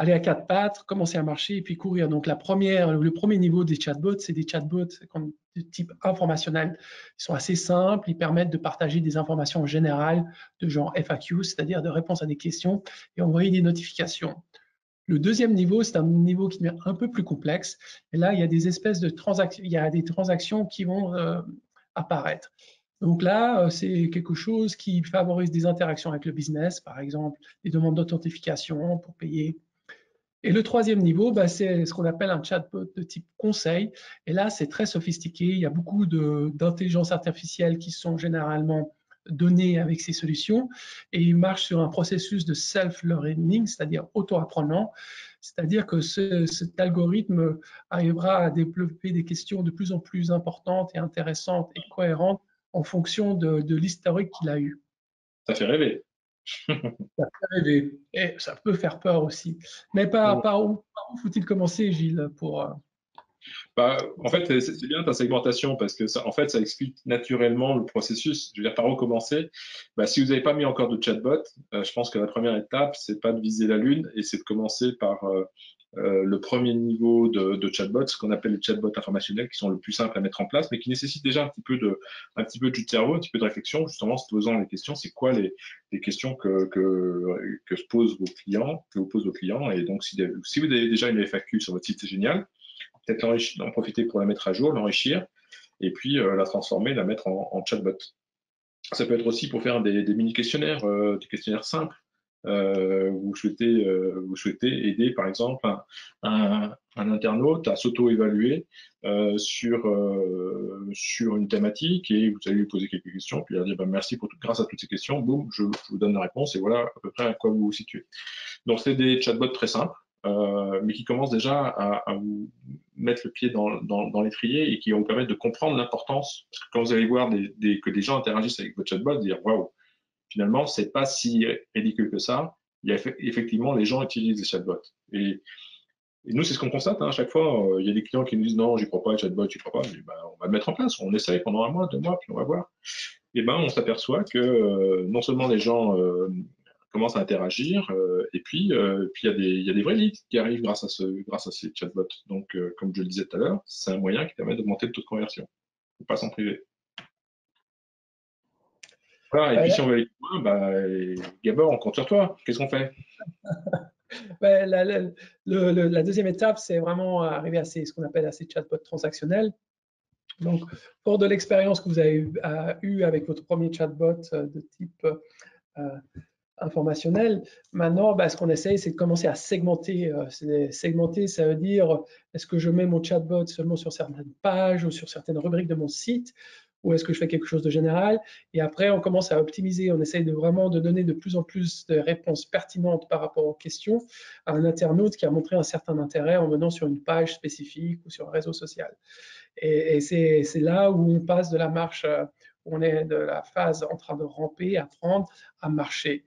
aller à 4 pattes, commencer à marcher et puis courir. Donc, le premier niveau des chatbots, c'est des chatbots de type informationnel. Ils sont assez simples, ils permettent de partager des informations générales de genre FAQ, c'est-à-dire de réponses à des questions et envoyer des notifications. Le deuxième niveau, c'est un niveau qui devient un peu plus complexe. Et là, il y a des espèces de transactions, il y a des transactions qui vont apparaître. Donc là, c'est quelque chose qui favorise des interactions avec le business, par exemple, des demandes d'authentification pour payer. Et le troisième niveau, c'est ce qu'on appelle un chatbot de type conseil. Et là, c'est très sophistiqué. Il y a beaucoup d'intelligence artificielle qui sont généralement données avec ces solutions. Et il marche sur un processus de self-learning, c'est-à-dire auto-apprenant. C'est-à-dire que cet algorithme arrivera à développer des questions de plus en plus importantes et intéressantes et cohérentes en fonction de l'historique qu'il a eu. Ça fait rêver. Ça fait rêver. Et ça peut faire peur aussi. Mais par où faut-il commencer, Gilles, pour En fait, c'est bien ta segmentation parce que ça, en fait, ça explique naturellement le processus. Je veux dire, par recommencer. Si vous n'avez pas mis encore de chatbot, je pense que la première étape, c'est pas de viser la lune et c'est de commencer par le premier niveau de chatbot, ce qu'on appelle les chatbots informationnels, qui sont le plus simples à mettre en place, mais qui nécessitent déjà un petit peu de jus de cerveau, un petit peu de réflexion, justement, en se posant les questions. C'est quoi les questions que se posent vos clients, que vous posent vos clients. Et donc, si vous avez déjà une FAQ sur votre site, c'est génial. Peut-être en profiter pour la mettre à jour, l'enrichir, et puis la transformer, la mettre en chatbot. Ça peut être aussi pour faire des mini-questionnaires, des questionnaires simples. Vous souhaitez aider, par exemple, un internaute à s'auto-évaluer sur une thématique et vous allez lui poser quelques questions, puis il va dire merci grâce à toutes ces questions, boum, je vous donne la réponse et voilà à peu près à quoi vous vous situez. Donc, c'est des chatbots très simples, mais qui commencent déjà à vous mettre le pied dans l'étrier et qui vont vous permettre de comprendre l'importance. Parce que quand vous allez voir que des gens interagissent avec votre chatbot, dire waouh, finalement, c'est pas si ridicule que ça. Il y a effectivement, les gens utilisent les chatbots. Et nous, c'est ce qu'on constate à chaque fois. Il y a des clients qui nous disent non, j'y crois pas, chatbot, j'y crois pas. Mais, on va le mettre en place. On essaye pendant 1 mois, 2 mois, puis on va voir. Et on s'aperçoit que non seulement les gens commencent à interagir, et puis il y a des vrais leads qui arrivent grâce à ces chatbots. Donc, comme je le disais tout à l'heure, c'est un moyen qui permet d'augmenter le taux de conversion. Il ne faut pas s'en priver. Voilà, et puis si on veut aller plus loin, Gabor, on compte sur toi. Qu'est-ce qu'on fait? La deuxième étape, c'est vraiment arriver à ce qu'on appelle ces chatbots transactionnels. Donc, fort de l'expérience que vous avez eue avec votre premier chatbot de type informationnel, maintenant, ce qu'on essaye, c'est de commencer à segmenter. Segmenter, ça veut dire, est-ce que je mets mon chatbot seulement sur certaines pages ou sur certaines rubriques de mon site, ou est-ce que je fais quelque chose de général? Et après, on commence à optimiser. On essaye vraiment de donner de plus en plus de réponses pertinentes par rapport aux questions à un internaute qui a montré un certain intérêt en venant sur une page spécifique ou sur un réseau social. Et c'est là où on passe de la marche, où on est de la phase en train de ramper, apprendre à marcher.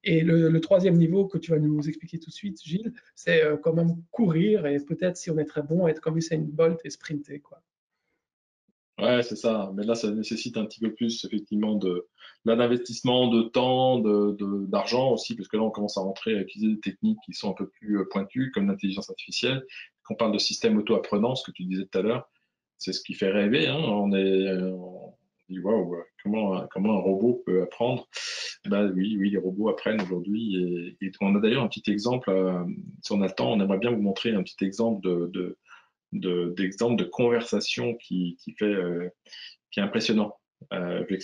Et le troisième niveau que tu vas nous expliquer tout de suite, Gilles, c'est quand même courir et peut-être, si on est très bon, être comme Usain Bolt et sprinter, quoi. Ouais, c'est ça. Mais là, ça nécessite un petit peu plus, effectivement, d'investissement, de temps, d'argent aussi, parce que là, on commence à rentrer à utiliser des techniques qui sont un peu plus pointues, comme l'intelligence artificielle. Quand on parle de système auto-apprenant, ce que tu disais tout à l'heure, c'est ce qui fait rêver, hein. On dit, waouh, comment un robot peut apprendre? Oui, les robots apprennent aujourd'hui. Et on a d'ailleurs un petit exemple, si on a le temps, on aimerait bien vous montrer un petit exemple d'exemple de conversation qui est impressionnant avec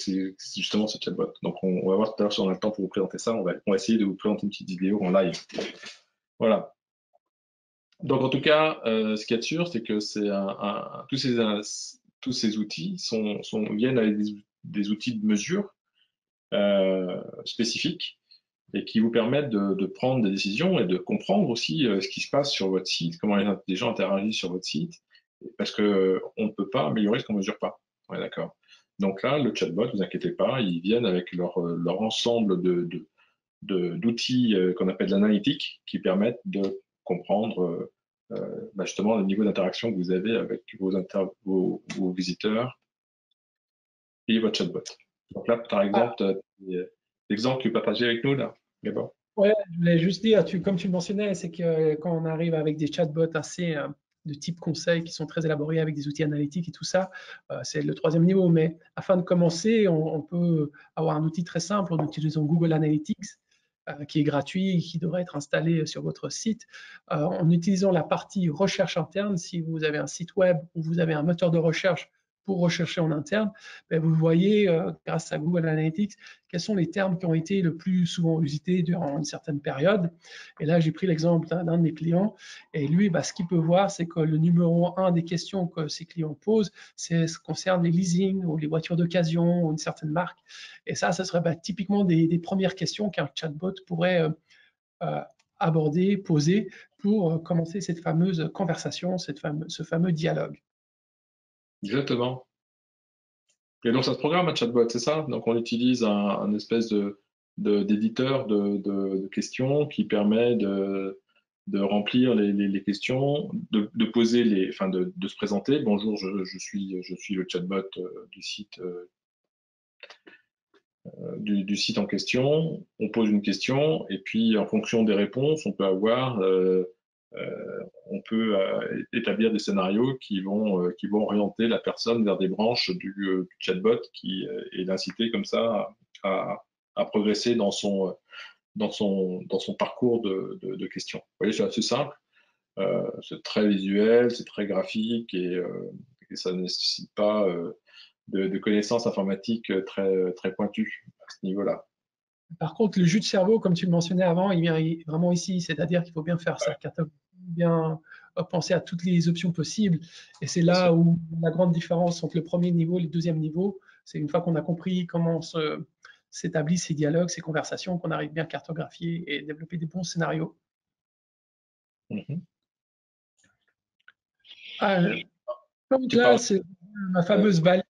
justement ce chatbot. Donc on va voir tout à l'heure si on a le temps pour vous présenter ça. On va essayer de vous présenter une petite vidéo en live. Voilà. Donc en tout cas, ce qu'il y a de sûr, c'est que tous ces outils viennent avec des outils de mesure spécifiques et qui vous permettent de prendre des décisions et de comprendre aussi ce qui se passe sur votre site, comment les gens interagissent sur votre site, parce que on ne peut pas améliorer ce qu'on ne mesure pas. Ouais, d'accord. Donc là, le chatbot, ne vous inquiétez pas, ils viennent avec leur ensemble d'outils qu'on appelle l'analytique, qui permettent de comprendre justement le niveau d'interaction que vous avez avec vos visiteurs et votre chatbot. Donc là, par exemple, l'exemple que tu partageais avec nous, là, Gabor. Ouais, je voulais juste dire, comme tu le mentionnais, c'est que quand on arrive avec des chatbots assez de type conseil qui sont très élaborés avec des outils analytiques et tout ça, c'est le troisième niveau. Mais afin de commencer, on peut avoir un outil très simple en utilisant Google Analytics, qui est gratuit et qui devrait être installé sur votre site. En utilisant la partie recherche interne, si vous avez un site web ou vous avez un moteur de recherche pour rechercher en interne, vous voyez, grâce à Google Analytics, quels sont les termes qui ont été le plus souvent usités durant une certaine période. Et là, j'ai pris l'exemple d'un de mes clients. Et lui, ce qu'il peut voir, c'est que le numéro 1 des questions que ses clients posent, ce concerne les leasing ou les voitures d'occasion ou une certaine marque. Et ça serait typiquement des premières questions qu'un chatbot pourrait aborder, poser pour commencer cette fameuse conversation, ce fameux dialogue. Exactement. Et donc, ça se programme un chatbot, c'est ça? Donc, on utilise un espèce d'éditeur de questions qui permet de remplir les questions, de poser enfin de se présenter. Bonjour, je suis le chatbot du site du site en question. On pose une question et puis en fonction des réponses, on peut établir des scénarios qui vont orienter la personne vers des branches du chatbot et l'inciter comme ça à progresser dans son parcours de questions. Vous voyez, c'est assez simple, c'est très visuel, c'est très graphique et ça ne nécessite pas de connaissances informatiques très pointues à ce niveau-là. Par contre, le jus de cerveau, comme tu le mentionnais avant, il vient vraiment ici, c'est-à-dire qu'il faut bien faire sa cartographie, bien penser à toutes les options possibles. Et c'est là où la grande différence entre le premier niveau et le deuxième niveau, c'est une fois qu'on a compris comment s'établissent ces dialogues, ces conversations, qu'on arrive bien à cartographier et développer des bons scénarios. Donc là, c'est ma fameuse vallée.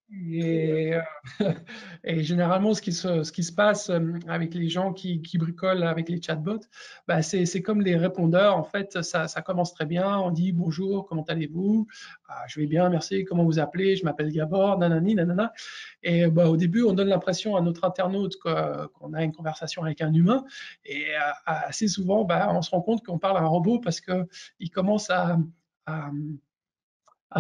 Et généralement, ce qui se passe avec les gens qui bricolent avec les chatbots, bah, c'est comme les répondeurs. En fait, ça commence très bien. On dit bonjour, comment allez-vous? Je vais bien, merci. Comment vous appelez? Je m'appelle Gabor, nanani, nanana. Et bah, au début, on donne l'impression à notre internaute qu'on a une conversation avec un humain. Et assez souvent, bah, on se rend compte qu'on parle à un robot parce qu'il commence à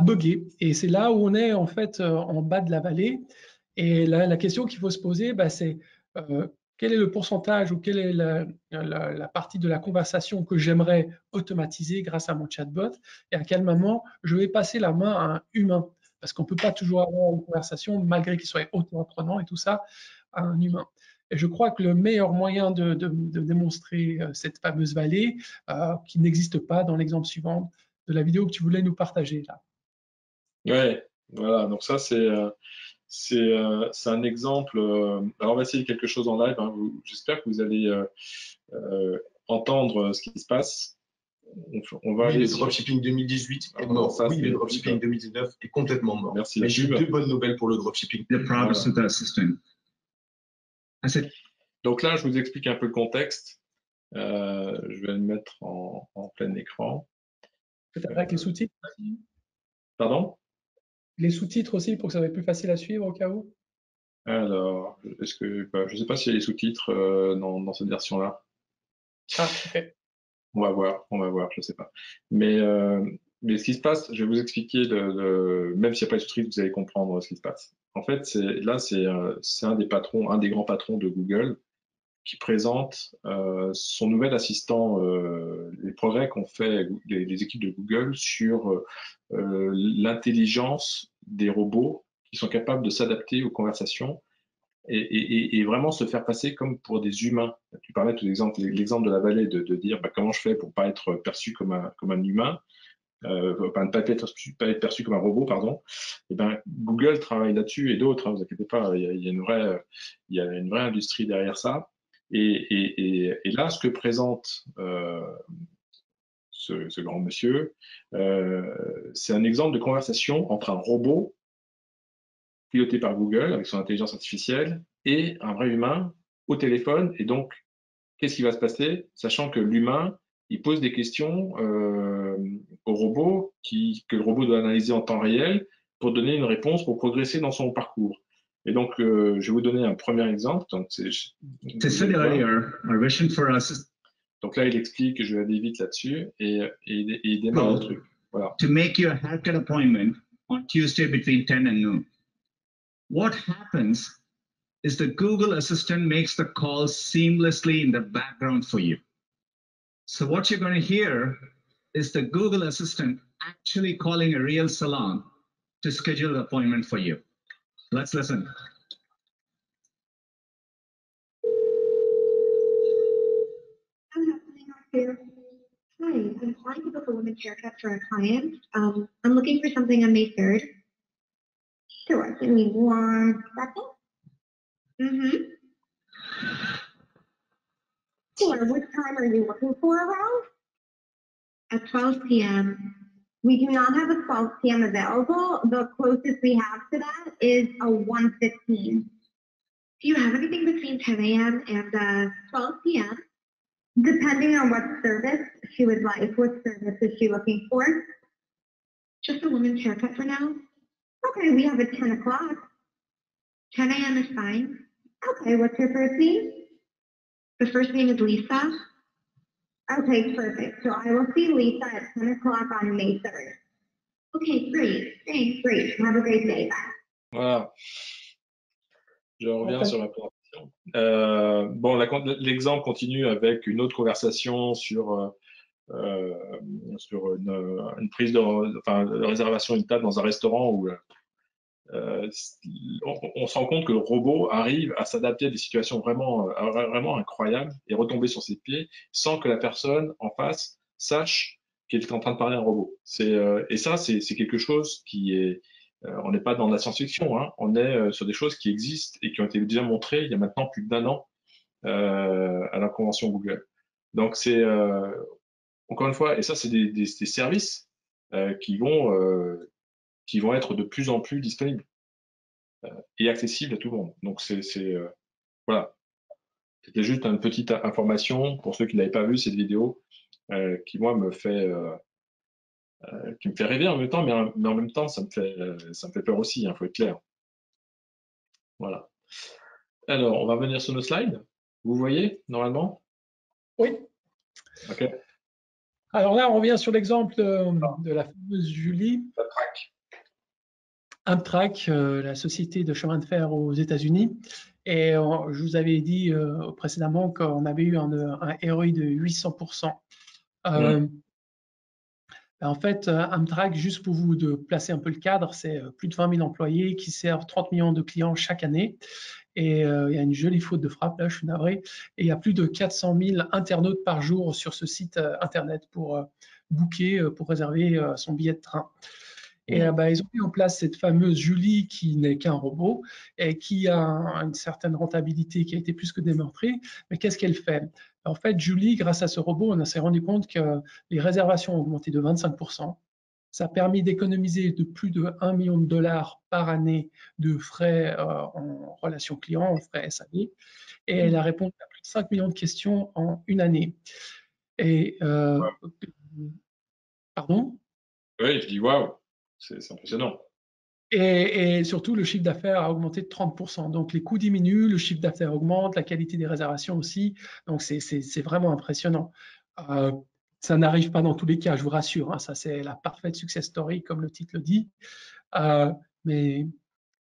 bugger. Et c'est là où on est en fait en bas de la vallée. Et la question qu'il faut se poser, bah, c'est quel est le pourcentage ou quelle est la partie de la conversation que j'aimerais automatiser grâce à mon chatbot et à quel moment je vais passer la main à un humain. Parce qu'on ne peut pas toujours avoir une conversation, malgré qu'il soit auto-apprenant et tout ça, à un humain. Et je crois que le meilleur moyen de démontrer cette fameuse vallée, qui n'existe pas dans l'exemple suivant de la vidéo que tu voulais nous partager là. Ouais, voilà, donc ça c'est un exemple. Alors on va essayer quelque chose en live, hein. J'espère que vous allez entendre ce qui se passe. On va oui, le dropshipping 2018 est mort. Oui, le dropshipping 2019 est complètement mort. Merci. Mais j'ai deux bonnes nouvelles pour le dropshipping. Voilà. Donc là, je vous explique un peu le contexte. Je vais le mettre en plein écran. Peut-être avec les sous-titres. Pardon? Les sous-titres aussi pour que ça soit plus facile à suivre au cas où. Alors, je ne sais pas s'il y a les sous-titres dans cette version-là. Ah, ok. On va voir, je ne sais pas. Mais ce qui se passe, je vais vous expliquer, même s'il n'y a pas de sous-titres, vous allez comprendre ce qui se passe. En fait, c'est un des grands patrons de Google qui présente son nouvel assistant, les progrès qu'ont fait les équipes de Google sur l'intelligence des robots qui sont capables de s'adapter aux conversations et vraiment se faire passer comme pour des humains. Tu parlais de l'exemple de la vallée, de dire bah, comment je fais pour pas être perçu comme un humain, ne pas être perçu comme un robot, pardon. Et ben, Google travaille là-dessus et d'autres, hein, vous inquiétez pas, il y a une vraie industrie derrière ça. Et là, ce que présente ce grand monsieur, c'est un exemple de conversation entre un robot piloté par Google avec son intelligence artificielle et un vrai humain au téléphone. Et donc, qu'est-ce qui va se passer, sachant que l'humain, il pose des questions au robot que le robot doit analyser en temps réel pour donner une réponse pour progresser dans son parcours. Et donc, je vais vous donner un premier exemple. Donc, donc là, il explique que je vais aller vite là-dessus et il démarre le truc. Voilà. To make your haircut appointment on Tuesday between 10 and noon. What happens is the Google Assistant makes the call seamlessly in the background for you. So what you're going to hear is the Google Assistant actually calling a real salon to schedule an appointment for you. Let's listen. Hi, I'm calling to book a women's haircut for a client. I'm looking for something on May 3rd. Sure, give me 1 second. Sure, what time are you looking for around? At 12 p.m. We do not have a 12 p.m. available. The closest we have to that is a 1:15. Do you have anything between 10 a.m. and 12 p.m.? Depending on what service she would like, what service is she looking for? Just a woman's haircut for now. Okay, we have at 10 o'clock. 10 a.m. is fine. Okay, what's your first name? The first name is Lisa. Okay, perfect. So I will see Lisa at 10 o'clock on May 3rd. Okay, great. Thanks. Great. Have a great day. Bye. Voilà. Je reviens sur la présentation. Bon, l'exemple continue avec une autre conversation sur une prise de réservation d'une table dans un restaurant où on se rend compte que le robot arrive à s'adapter à des situations vraiment incroyables et retomber sur ses pieds sans que la personne en face sache qu'elle est en train de parler à un robot. Et ça, c'est quelque chose qui est... on n'est pas dans la science-fiction, hein, on est sur des choses qui existent et qui ont été déjà montrées il y a maintenant plus d'1 an à la convention Google. Donc c'est encore une fois, et ça c'est des services qui vont être de plus en plus disponibles et accessibles à tout le monde. Donc voilà, c'était juste une petite information pour ceux qui n'avaient pas vu cette vidéo qui moi me fait rêver en même temps, mais en même temps ça me fait peur aussi, hein, faut être clair. Voilà. Alors on va revenir sur nos slides. Vous voyez normalement? Oui. Ok. Alors là, on revient sur l'exemple de la fameuse Julie. Amtrak, la société de chemin de fer aux États-Unis. Et je vous avais dit précédemment qu'on avait eu un ROI de 800%. En fait, Amtrak, juste pour vous de placer un peu le cadre, c'est plus de 20 000 employés qui servent 30 millions de clients chaque année. Et il y a une jolie faute de frappe, là, je suis navré. Et il y a plus de 400 000 internautes par jour sur ce site Internet pour booker, pour réserver son billet de train. Et ils ont mis en place cette fameuse Julie qui n'est qu'un robot et qui a une certaine rentabilité qui a été plus que démontrée. Mais qu'est-ce qu'elle fait? En fait, Julie, grâce à ce robot, on s'est rendu compte que les réservations ont augmenté de 25%. Ça a permis d'économiser de plus de $1 million par année de frais en relation client, en frais SAV. Et elle a répondu à plus de 5 millions de questions en une année. Et pardon? Oui, je dis waouh, c'est impressionnant. Et surtout, le chiffre d'affaires a augmenté de 30%. Donc, les coûts diminuent, le chiffre d'affaires augmente, la qualité des réservations aussi. Donc, c'est vraiment impressionnant. Ça n'arrive pas dans tous les cas, je vous rassure. Hein, ça, c'est la parfaite success story, comme le titre le dit. Mais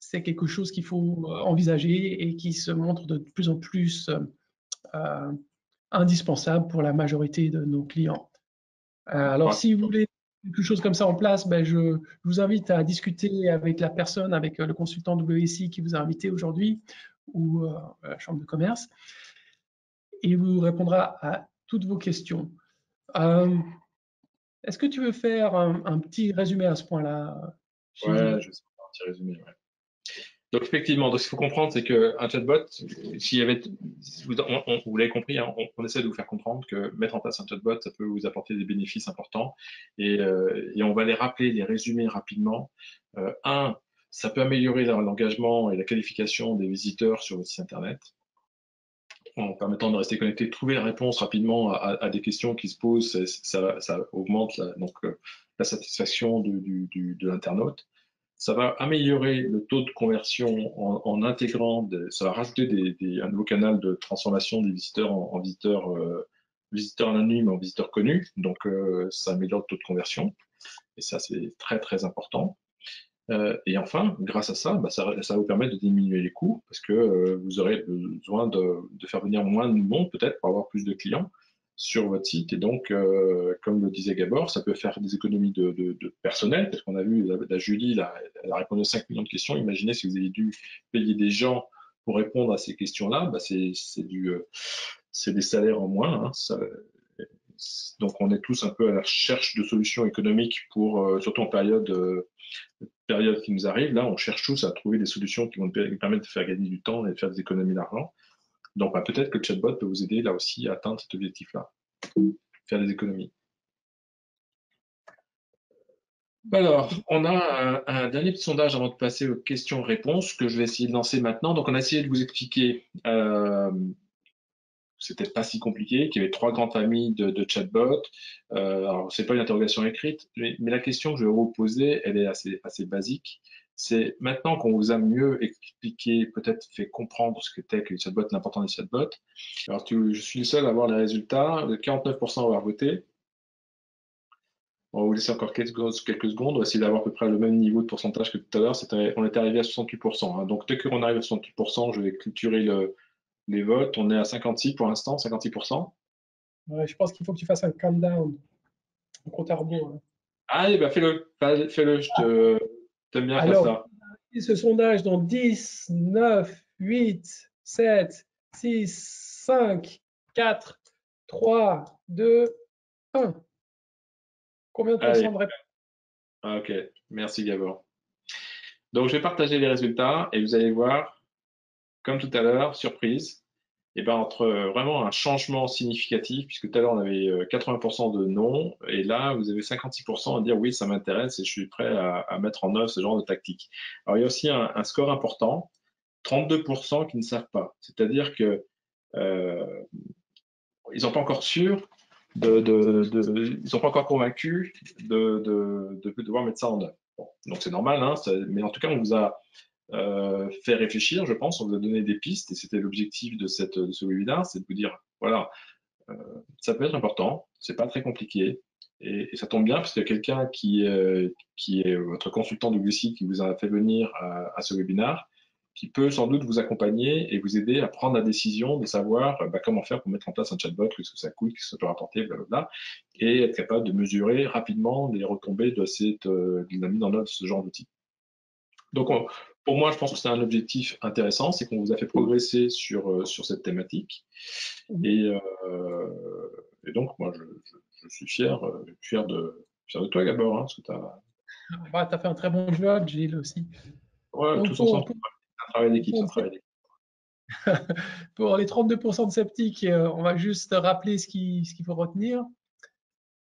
c'est quelque chose qu'il faut envisager et qui se montre de plus en plus indispensable pour la majorité de nos clients. Alors, si vous voulez quelque chose comme ça en place, je vous invite à discuter avec la personne, avec le consultant WSI qui vous a invité aujourd'hui ou la Chambre de commerce. Et il vous répondra à toutes vos questions. Est-ce que tu veux faire un petit résumé à ce point-là? Ouais, je vais faire un petit résumé. Ouais. Donc effectivement, ce qu'il faut comprendre, c'est qu'un chatbot, vous l'avez compris, hein, on essaie de vous faire comprendre que mettre en place un chatbot, ça peut vous apporter des bénéfices importants. Et on va les rappeler, les résumer rapidement. Ça peut améliorer l'engagement et la qualification des visiteurs sur votre site Internet, en permettant de rester connecté, de trouver la réponse rapidement à des questions qui se posent. Ça augmente la satisfaction de l'internaute. Ça va améliorer le taux de conversion en intégrant, ça va rajouter un nouveau canal de transformation des visiteurs en visiteurs anonymes en visiteurs connus. Donc, ça améliore le taux de conversion. Et ça, c'est très, très important. Et enfin, grâce à ça, ça va vous permettre de diminuer les coûts parce que vous aurez besoin de faire venir moins de monde peut-être pour avoir plus de clients sur votre site. Et donc, comme le disait Gabor, ça peut faire des économies de personnel, parce qu'on a vu la Julie, elle a répondu à 5 millions de questions. Imaginez si vous avez dû payer des gens pour répondre à ces questions-là, c'est des salaires en moins. Hein, donc, on est tous un peu à la recherche de solutions économiques pour, surtout en période qui nous arrive. Là, on cherche tous à trouver des solutions qui vont nous permettre de faire gagner du temps et de faire des économies d'argent. Donc, peut-être que le chatbot peut vous aider là aussi à atteindre cet objectif-là, faire des économies. Alors, on a un dernier petit sondage avant de passer aux questions-réponses que je vais essayer de lancer maintenant. Donc, on a essayé de vous expliquer c'était pas si compliqué, qu'il y avait 3 grandes familles de chatbots. Alors, c'est pas une interrogation écrite, mais la question que je vais vous poser, elle est assez basique. C'est maintenant qu'on vous a mieux expliqué, peut-être fait comprendre ce que t'es que les chatbots, l'importance des chatbots. Alors, je suis le seul à avoir les résultats. 49% avoir voté. On va vous laisser encore quelques secondes. On va essayer d'avoir à peu près le même niveau de pourcentage que tout à l'heure. On était arrivé à 68%. Hein. Donc, dès qu'on arrive à 68%, je vais clôturer les votes. On est à 56 pour l'instant, 56%. Ouais, je pense qu'il faut que tu fasses un countdown, un compte à rebours. Hein. Allez, bah fais-le, t'aimes bien faire Alors, ça. ce sondage dans 10, 9, 8, 7, 6, 5, 4, 3, 2, 1. Combien de Allez, pourcents de réponse? ok, merci Gabor. Donc, je vais partager les résultats et vous allez voir, comme tout à l'heure, surprise, et ben entre vraiment un changement significatif, puisque tout à l'heure on avait 80% de non, et là vous avez 56% à dire oui, ça m'intéresse et je suis prêt à mettre en œuvre ce genre de tactique. Alors il y a aussi un score important, 32% qui ne savent pas, c'est-à-dire que ils sont pas encore sûrs ils sont pas encore convaincus de devoir mettre ça en œuvre. Bon, donc c'est normal, hein, mais en tout cas on vous a fait réfléchir, je pense, on vous a donné des pistes et c'était l'objectif de ce webinaire, c'est de vous dire, voilà, ça peut être important, c'est pas très compliqué et ça tombe bien parce qu'il y a quelqu'un qui est votre consultant de WC qui vous a fait venir à ce webinaire, qui peut sans doute vous accompagner et vous aider à prendre la décision de savoir comment faire pour mettre en place un chatbot, qu'est-ce que ça coûte, qu'est-ce que ça peut rapporter, blablabla, et être capable de mesurer rapidement les retombées de la mise en œuvre de ce genre d'outil. Donc, pour moi, je pense que c'est un objectif intéressant, c'est qu'on vous a fait progresser sur cette thématique. Et donc, moi, je suis fier de toi, Gabor, hein, parce que tu as... Bah, tu as fait un très bon job, Gilles, aussi. Ouais, Donc, tous ensemble, c'est un travail d'équipe. Pour les 32% de sceptiques, on va juste rappeler ce qu'il faut retenir.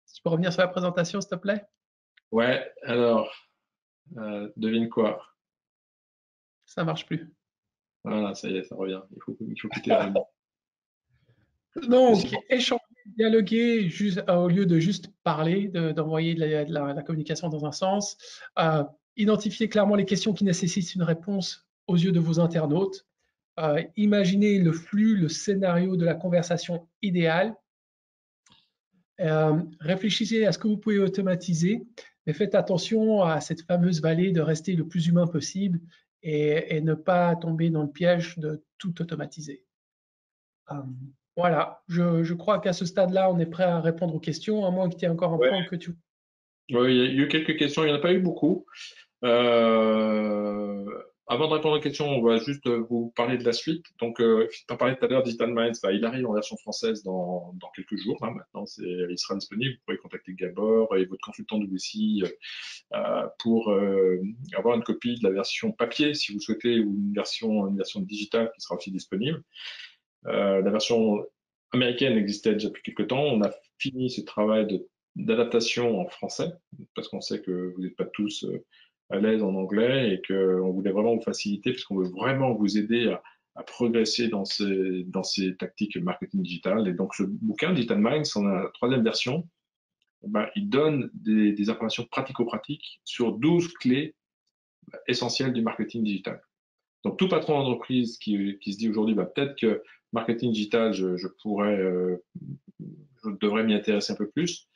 Si tu peux revenir sur la présentation, s'il te plaît. Ouais, alors, devine quoi? Ça marche plus. Voilà, ça y est, ça revient. Il faut quitter la réunion. Donc, échanger, dialoguer au lieu de juste parler, d'envoyer de la communication dans un sens. Identifier clairement les questions qui nécessitent une réponse aux yeux de vos internautes. Imaginez le flux, le scénario de la conversation idéale. Réfléchissez à ce que vous pouvez automatiser, mais faites attention à cette fameuse vallée de rester le plus humain possible et ne pas tomber dans le piège de tout automatiser. Voilà, je crois qu'à ce stade-là, on est prêt à répondre aux questions, à moins que tu aies encore un point que tu... Oui, il y a eu quelques questions, il n'y en a pas eu beaucoup. Avant de répondre aux questions, on va juste vous parler de la suite. Donc, tu en parlais tout à l'heure, Digital Minds, il arrive en version française dans quelques jours. Hein, maintenant, il sera disponible. Vous pourrez contacter Gabor et votre consultant WC pour avoir une copie de la version papier, si vous souhaitez, ou une version digitale qui sera aussi disponible. La version américaine existait déjà depuis quelques temps. On a fini ce travail d'adaptation en français, parce qu'on sait que vous n'êtes pas tous à l'aise en anglais et qu'on voulait vraiment vous faciliter, puisqu'on veut vraiment vous aider à progresser dans ces tactiques marketing digital. Et donc, ce bouquin, Digital Minds, on a la 3e version. Il donne des informations pratico-pratiques sur 12 clés essentielles du marketing digital. Donc, tout patron d'entreprise qui se dit aujourd'hui, peut-être que marketing digital, je devrais m'y intéresser un peu plus,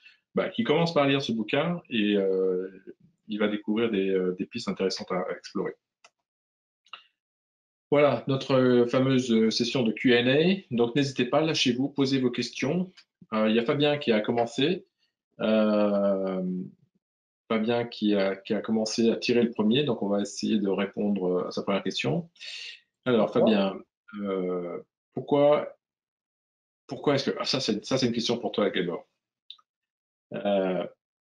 qui commence par lire ce bouquin et il va découvrir des pistes intéressantes à explorer. Voilà, notre fameuse session de Q&A. Donc, n'hésitez pas, lâchez-vous, posez vos questions. Il y a Fabien qui a commencé. Fabien qui a commencé à tirer le premier, donc on va essayer de répondre à sa première question. Alors, Fabien, pourquoi est-ce que... ça, c'est une question pour toi, Gabor.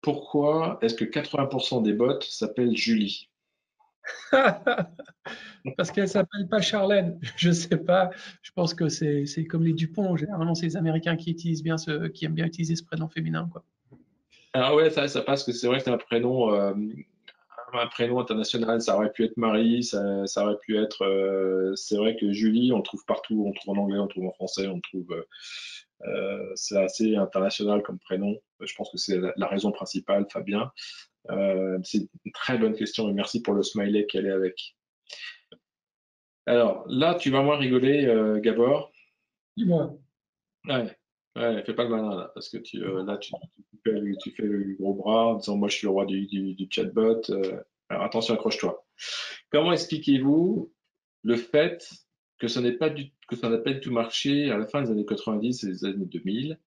Pourquoi est-ce que 80% des bots s'appellent Julie? Parce qu'elle s'appelle pas Charlène. Je sais pas. Je pense que c'est comme les Dupont. Généralement, c'est les Américains qui aiment bien utiliser ce prénom féminin, quoi. Alors ouais, ça passe, que c'est vrai que c'est un prénom un prénom international, ça aurait pu être Marie, ça aurait pu être. C'est vrai que Julie, on le trouve partout, on le trouve en anglais, on le trouve en français, on le trouve. C'est assez international comme prénom. Je pense que c'est la raison principale, Fabien. C'est une très bonne question et merci pour le smiley qu'elle est avec. Alors là, tu vas moins rigoler, Gabor. Dis-moi. Ouais, fais pas le malin là, parce que là, tu fais le gros bras en disant moi je suis le roi du chatbot. Alors attention, accroche-toi. Comment expliquez-vous le fait que ça n'a pas du tout marché à la fin des années 90 et des années 2000,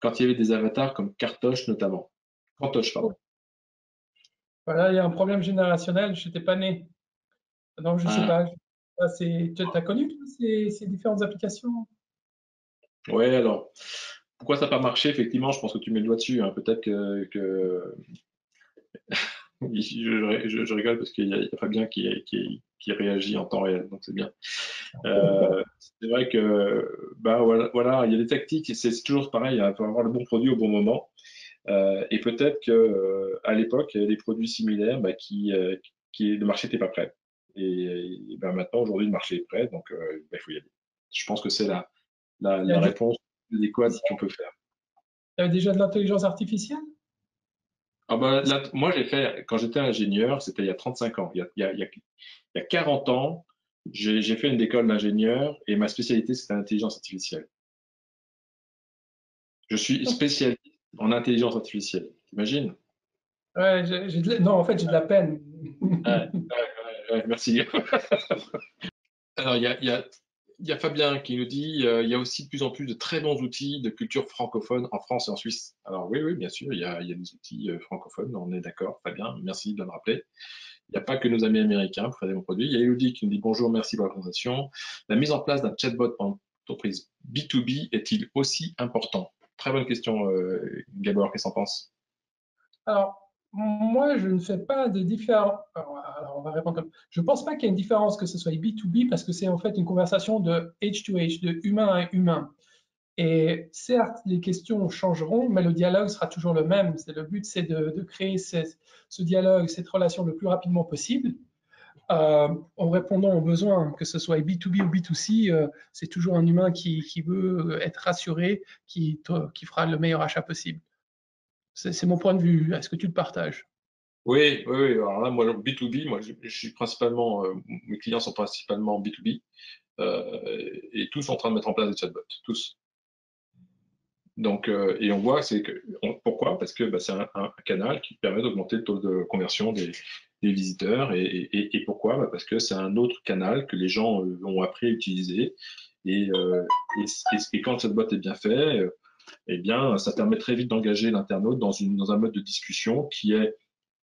quand il y avait des avatars comme Kartosh notamment? Kartosh, pardon. Voilà, il y a un problème générationnel, je n'étais pas né. Donc, je ne sais pas. Tu as connu toi, ces différentes applications? Ouais, alors, pourquoi ça n'a pas marché? Effectivement, je pense que tu mets le doigt dessus, hein. Peut-être que je rigole parce qu'il y a Fabien qui réagit en temps réel, donc c'est bien. C'est vrai que bah voilà, il y a des tactiques, et c'est toujours pareil, il faut avoir le bon produit au bon moment. Et peut-être que à l'époque, il y avait des produits similaires le marché n'était pas prêt. Et ben maintenant, aujourd'hui, le marché est prêt, donc il faut y aller. Je pense que c'est la réponse adéquate qu'on peut faire. Il y avait déjà de l'intelligence artificielle? Ah bah, moi, j'ai fait, quand j'étais ingénieur, c'était il y a 35 ans. Il y a 40 ans, j'ai fait une école d'ingénieur et ma spécialité, c'était l'intelligence artificielle. Je suis spécialiste en intelligence artificielle. T'imagines? Ouais, non, en fait, j'ai de la peine. Ouais, merci. Alors, il y a Fabien qui nous dit il y a aussi de plus en plus de très bons outils de culture francophone en France et en Suisse. Alors, oui, bien sûr, il y a des outils francophones, on est d'accord, Fabien, merci de me rappeler. Il n'y a pas que nos amis américains pour faire des bons produits. Il y a Elodie qui nous dit bonjour, merci pour la présentation. La mise en place d'un chatbot en entreprise B2B est-il aussi important? Très bonne question, Gabor, qu'est-ce que t'en penses? Alors, moi, je ne fais pas de différence. Alors, on va répondre comme. Je ne pense pas qu'il y ait une différence que ce soit B2B parce que c'est en fait une conversation de H2H, de humain à humain. Et certes, les questions changeront, mais le dialogue sera toujours le même. Le but, c'est de créer ce dialogue, cette relation le plus rapidement possible. En répondant aux besoins, que ce soit B2B ou B2C, c'est toujours un humain qui veut être rassuré, qui fera le meilleur achat possible. C'est mon point de vue. Est-ce que tu le partages? Oui. Alors là, moi, B2B, moi, je suis principalement, mes clients sont principalement B2B, et tous sont en train de mettre en place des chatbots, tous. Donc, et on voit, pourquoi? Parce que c'est un canal qui permet d'augmenter le taux de conversion des visiteurs. Et pourquoi? Parce que c'est un autre canal que les gens ont appris à utiliser. Et, quand le chatbot est bien fait, eh bien, ça permet très vite d'engager l'internaute dans un mode de discussion qui est,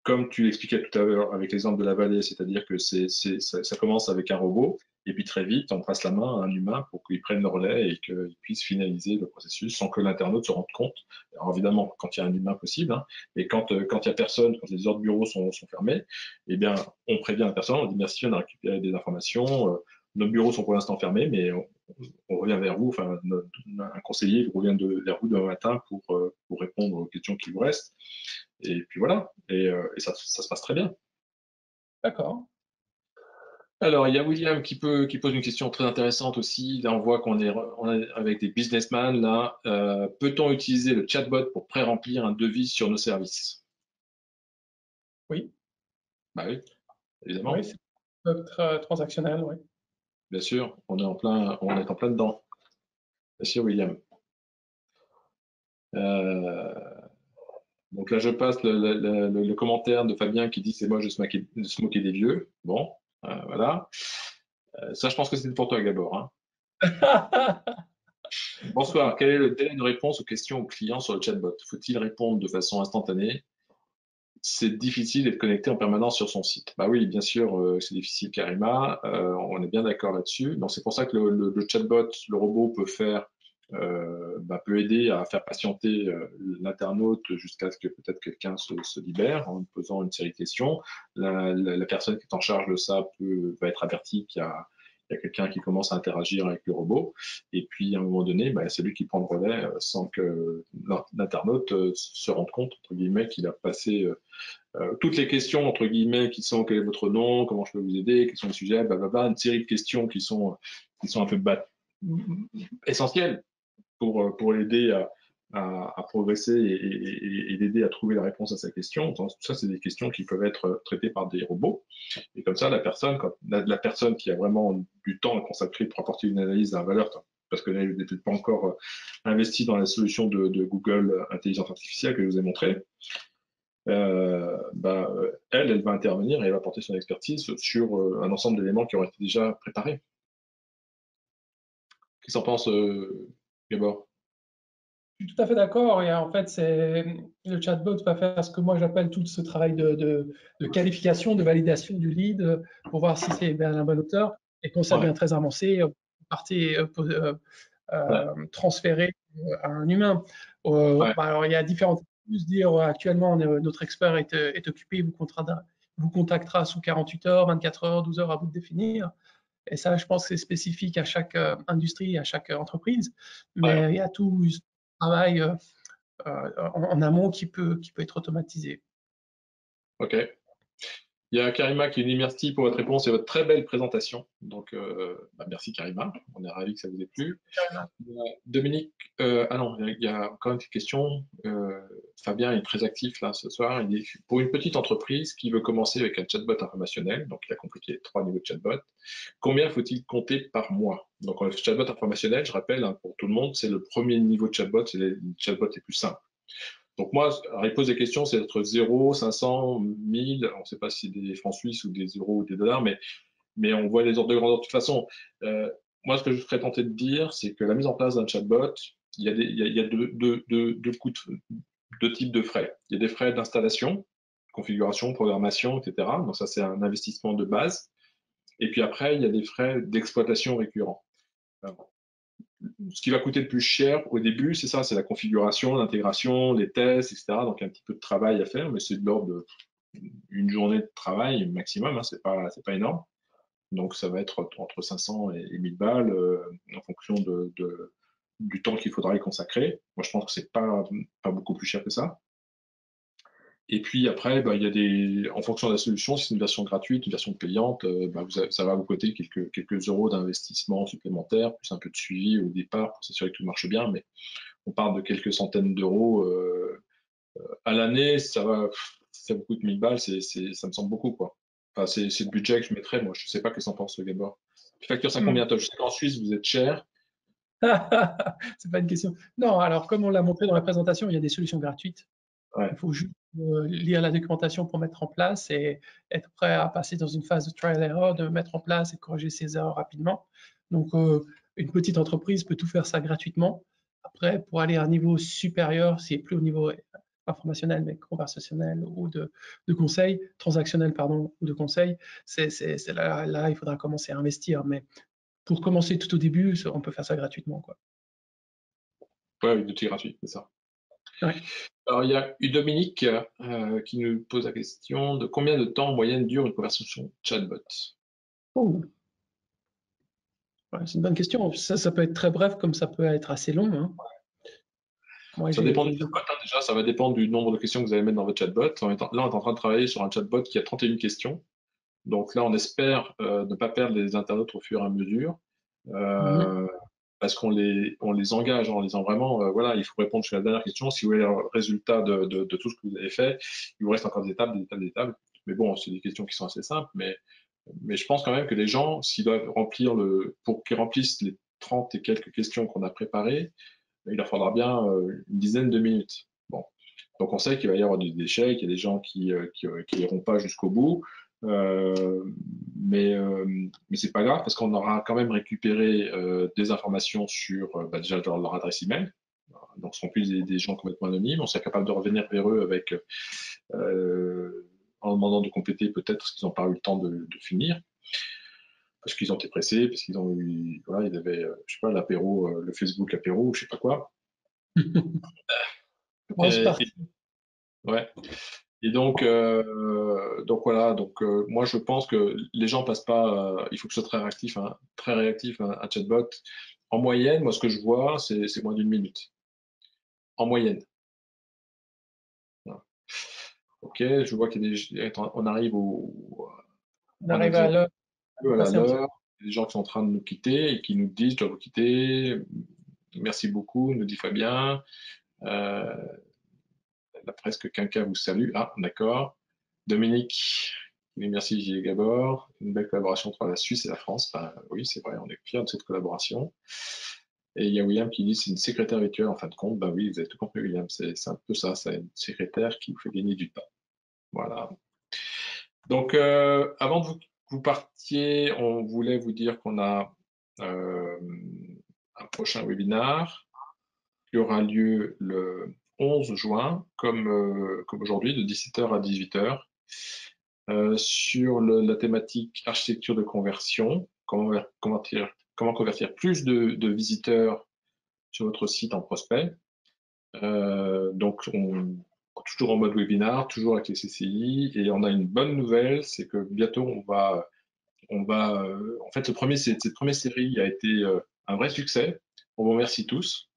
comme tu l'expliquais tout à l'heure avec l'exemple de la vallée, c'est-à-dire que ça commence avec un robot, et puis très vite, on passe la main à un humain pour qu'il prenne le relais et qu'il puisse finaliser le processus sans que l'internaute se rende compte. Alors évidemment, quand il y a un humain possible, hein, mais quand il y a personne, quand les heures de bureau sont fermées, eh bien, on prévient la personne, on dit merci, on a récupéré des informations, nos bureaux sont pour l'instant fermés, mais on revient vers vous, enfin, un conseiller revient vers vous demain matin pour répondre aux questions qui vous restent. Et puis voilà, et ça se passe très bien. D'accord. Alors, il y a William qui pose une question très intéressante aussi. Là, on voit qu'on est avec des businessmen. Là, peut-on utiliser le chatbot pour pré-remplir un devis sur nos services? Oui. Bah oui, évidemment. Oui, c'est notre transactionnel, oui. Bien sûr, on est en plein dedans. Bien sûr, William. Donc là, je passe le commentaire de Fabien qui dit c'est moi de se moquer des vieux. Bon, voilà. Ça, je pense que c'était pour toi, Gabor, hein. Bonsoir. Quel est le délai de réponse aux questions aux clients sur le chatbot? Faut-il répondre de façon instantanée? C'est difficile d'être connecté en permanence sur son site. Bah oui, bien sûr, c'est difficile, Karima. On est bien d'accord là-dessus. Donc c'est pour ça que le chatbot, le robot peut aider à faire patienter l'internaute jusqu'à ce que peut-être quelqu'un se libère en posant une série de questions. La personne qui est en charge de ça va être avertie qu'il y a il y a quelqu'un qui commence à interagir avec le robot, et puis à un moment donné, c'est lui qui prend le relais sans que l'internaute se rende compte, entre guillemets, qu'il a passé toutes les questions, entre guillemets, qui sont quel est votre nom, comment je peux vous aider, quels sont les sujets, blablabla, une série de questions qui sont un peu essentielles pour l'aider à progresser et l'aider à trouver la réponse à sa question. Donc, tout ça, c'est des questions qui peuvent être traitées par des robots. Et comme ça, la personne qui a vraiment du temps à consacrer pour apporter une analyse à la valeur, parce qu'elle n'est peut-être pas encore investie dans la solution de Google Intelligence Artificielle que je vous ai montrée, elle va intervenir et elle va apporter son expertise sur un ensemble d'éléments qui auraient été déjà préparés. Qu'est-ce que t'en penses, Gabor? Je suis tout à fait d'accord. Et en fait, le chatbot va faire ce que moi j'appelle tout ce travail de qualification, de validation du lead pour voir si c'est bien la bonne hauteur. Et quand ça devient très avancé, partez transférer à un humain. Alors, il y a différentes choses. Dire actuellement, notre expert est occupé, il vous contactera sous 48 heures, 24 heures, 12 heures à vous de définir. Et ça, je pense que c'est spécifique à chaque industrie, à chaque entreprise. Mais il y a tout ce travail en amont qui peut être automatisé. Ok. Il y a Karima qui dit merci pour votre réponse et votre très belle présentation. Donc, merci Karima, on est ravis que ça vous ait plu. Dominique, non, il y a encore une petite question. Fabien est très actif là ce soir. Il dit, pour une petite entreprise qui veut commencer avec un chatbot informationnel, donc il a complété 3 niveaux de chatbot, combien faut-il compter par mois? Donc le chatbot informationnel, je rappelle pour tout le monde, c'est le premier niveau de chatbot, c'est les chatbots les plus simples. Donc moi, alors il pose des questions, c'est entre 0, 500, 1000, on ne sait pas si c'est des francs suisses ou des euros ou des dollars, mais on voit les ordres de grandeur de toute façon. Moi, ce que je serais tenté de dire, c'est que la mise en place d'un chatbot, il y a deux types de frais. Il y a des frais d'installation, configuration, programmation, etc. Donc ça, c'est un investissement de base. Et puis après, il y a des frais d'exploitation récurrents. Alors, ce qui va coûter le plus cher au début, c'est ça, c'est la configuration, l'intégration, les tests, etc. Donc un petit peu de travail à faire, mais c'est de l'ordre d'une journée de travail maximum, c'est pas énorme. Donc ça va être entre 500 et 1000 balles en fonction du temps qu'il faudra y consacrer. Moi je pense que c'est pas beaucoup plus cher que ça. Et puis après, il y a en fonction de la solution, si c'est une version gratuite, une version payante, ça va vous coûter quelques euros d'investissement supplémentaire, plus un peu de suivi au départ pour s'assurer que tout marche bien, mais on parle de quelques centaines d'euros à l'année. Si ça vous coûte 1000 balles, ça me semble beaucoup, quoi. Enfin, c'est le budget que je mettrais, moi. Je sais pas qu'est-ce qu'en pense le Gabor. Tu factures ça combien, toi? Je sais qu'en Suisse, vous êtes cher. C'est pas une question. Non, alors comme on l'a montré dans la présentation, il y a des solutions gratuites. Il faut juste lire la documentation pour mettre en place et être prêt à passer dans une phase de trial error, de mettre en place et de corriger ses erreurs rapidement. Donc, une petite entreprise peut tout faire ça gratuitement. Après, pour aller à un niveau supérieur, c'est plus au niveau informationnel, mais conversationnel ou de conseil, transactionnel, pardon, ou de conseil, c'est là, il faudra commencer à investir. Mais pour commencer tout au début, on peut faire ça gratuitement, quoi. Ouais, une outil gratuit, c'est ça. Ouais. Alors, il y a eu Dominique qui nous pose la question de combien de temps en moyenne dure une conversation chatbot? Oh. Ouais, c'est une bonne question. Ça peut être très bref comme ça peut être assez long. Hein. Moi, ça dépend du chatbot. Déjà, ça va dépendre du nombre de questions que vous allez mettre dans votre chatbot. Là, on est en train de travailler sur un chatbot qui a 31 questions. Donc là, on espère ne pas perdre les internautes au fur et à mesure. Parce qu'on les engage en disant vraiment, voilà, il faut répondre sur la dernière question. Si vous voulez le résultat de tout ce que vous avez fait, il vous reste encore des étapes. Mais bon, c'est des questions qui sont assez simples. Mais je pense quand même que les gens, s'ils doivent pour qu'ils remplissent les 30 et quelques questions qu'on a préparées, il leur faudra bien une dizaine de minutes. Bon. Donc on sait qu'il va y avoir des échecs, il y a des gens qui n'iront pas jusqu'au bout. Mais c'est pas grave parce qu'on aura quand même récupéré des informations sur déjà leur adresse email. Donc ce sont plus des gens complètement anonymes. On sera capable de revenir vers eux avec en demandant de compléter peut-être parce qu'ils n'ont pas eu le temps de finir, parce qu'ils ont été pressés, parce qu'ils ont eu, voilà, ils avaient, je sais pas, l'apéro, le Facebook apéro, ou je sais pas quoi. Grosse partie. Ouais. Et donc voilà. Donc moi je pense que les gens passent pas. Il faut que ce soit très réactif, un chatbot. En moyenne, moi ce que je vois, c'est moins d'une minute. En moyenne. Voilà. Ok, je vois on arrive On arrive à l'heure. à l'heure. Il y a des gens qui sont en train de nous quitter et qui nous disent je dois vous quitter. Merci beaucoup, nous dit Fabien. La presse Quinca vous salue. Ah, d'accord. Dominique, oui, merci Gilles Gabor. Une belle collaboration entre la Suisse et la France. Ben, oui, c'est vrai, on est fiers de cette collaboration. Et il y a William qui dit c'est une secrétaire virtuelle en fin de compte. Ben oui, vous avez tout compris, William. C'est un peu ça, c'est une secrétaire qui vous fait gagner du temps. Voilà. Donc, avant de vous partiez, on voulait vous dire qu'on a un prochain webinar qui aura lieu le 11 juin, comme aujourd'hui, de 17h à 18h, sur la thématique architecture de conversion, comment convertir plus de visiteurs sur votre site en prospect. Donc, toujours en mode webinar, toujours avec les CCI, et on a une bonne nouvelle, c'est que bientôt en fait, cette première série a été un vrai succès. On vous remercie tous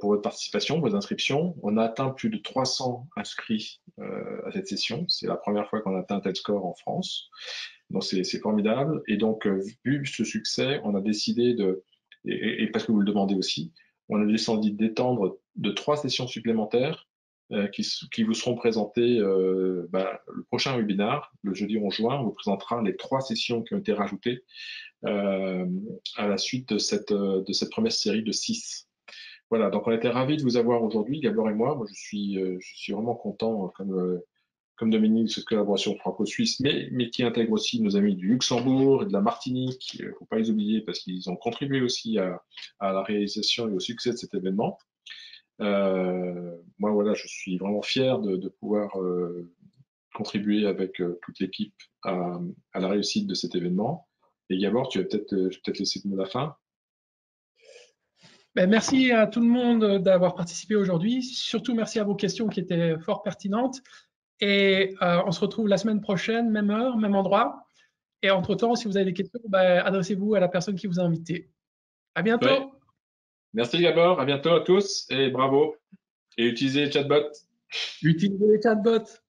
pour votre participation, vos inscriptions. On a atteint plus de 300 inscrits à cette session. C'est la première fois qu'on a atteint un tel score en France. Donc c'est formidable. Et donc, vu ce succès, on a décidé et parce que vous le demandez aussi, on a décidé d'étendre de 3 sessions supplémentaires qui vous seront présentées le prochain webinar, le jeudi 11 juin. On vous présentera les 3 sessions qui ont été rajoutées à la suite de cette première série de 6. Voilà, donc on était ravis de vous avoir aujourd'hui, Gabor et moi. Moi, je suis vraiment content, comme Dominique, de cette collaboration franco-suisse, mais qui intègre aussi nos amis du Luxembourg et de la Martinique. Il ne faut pas les oublier parce qu'ils ont contribué aussi à la réalisation et au succès de cet événement. Moi, voilà, je suis vraiment fier de pouvoir contribuer avec toute l'équipe à la réussite de cet événement. Et Gabor, tu vas peut-être laisser le mot de la fin. Ben, merci à tout le monde d'avoir participé aujourd'hui. Surtout, merci à vos questions qui étaient fort pertinentes. Et on se retrouve la semaine prochaine, même heure, même endroit. Et entre-temps, si vous avez des questions, ben, adressez-vous à la personne qui vous a invité. À bientôt. Ouais. Merci Gabor, à bientôt à tous et bravo. Et utilisez les chatbots. Utilisez les chatbots.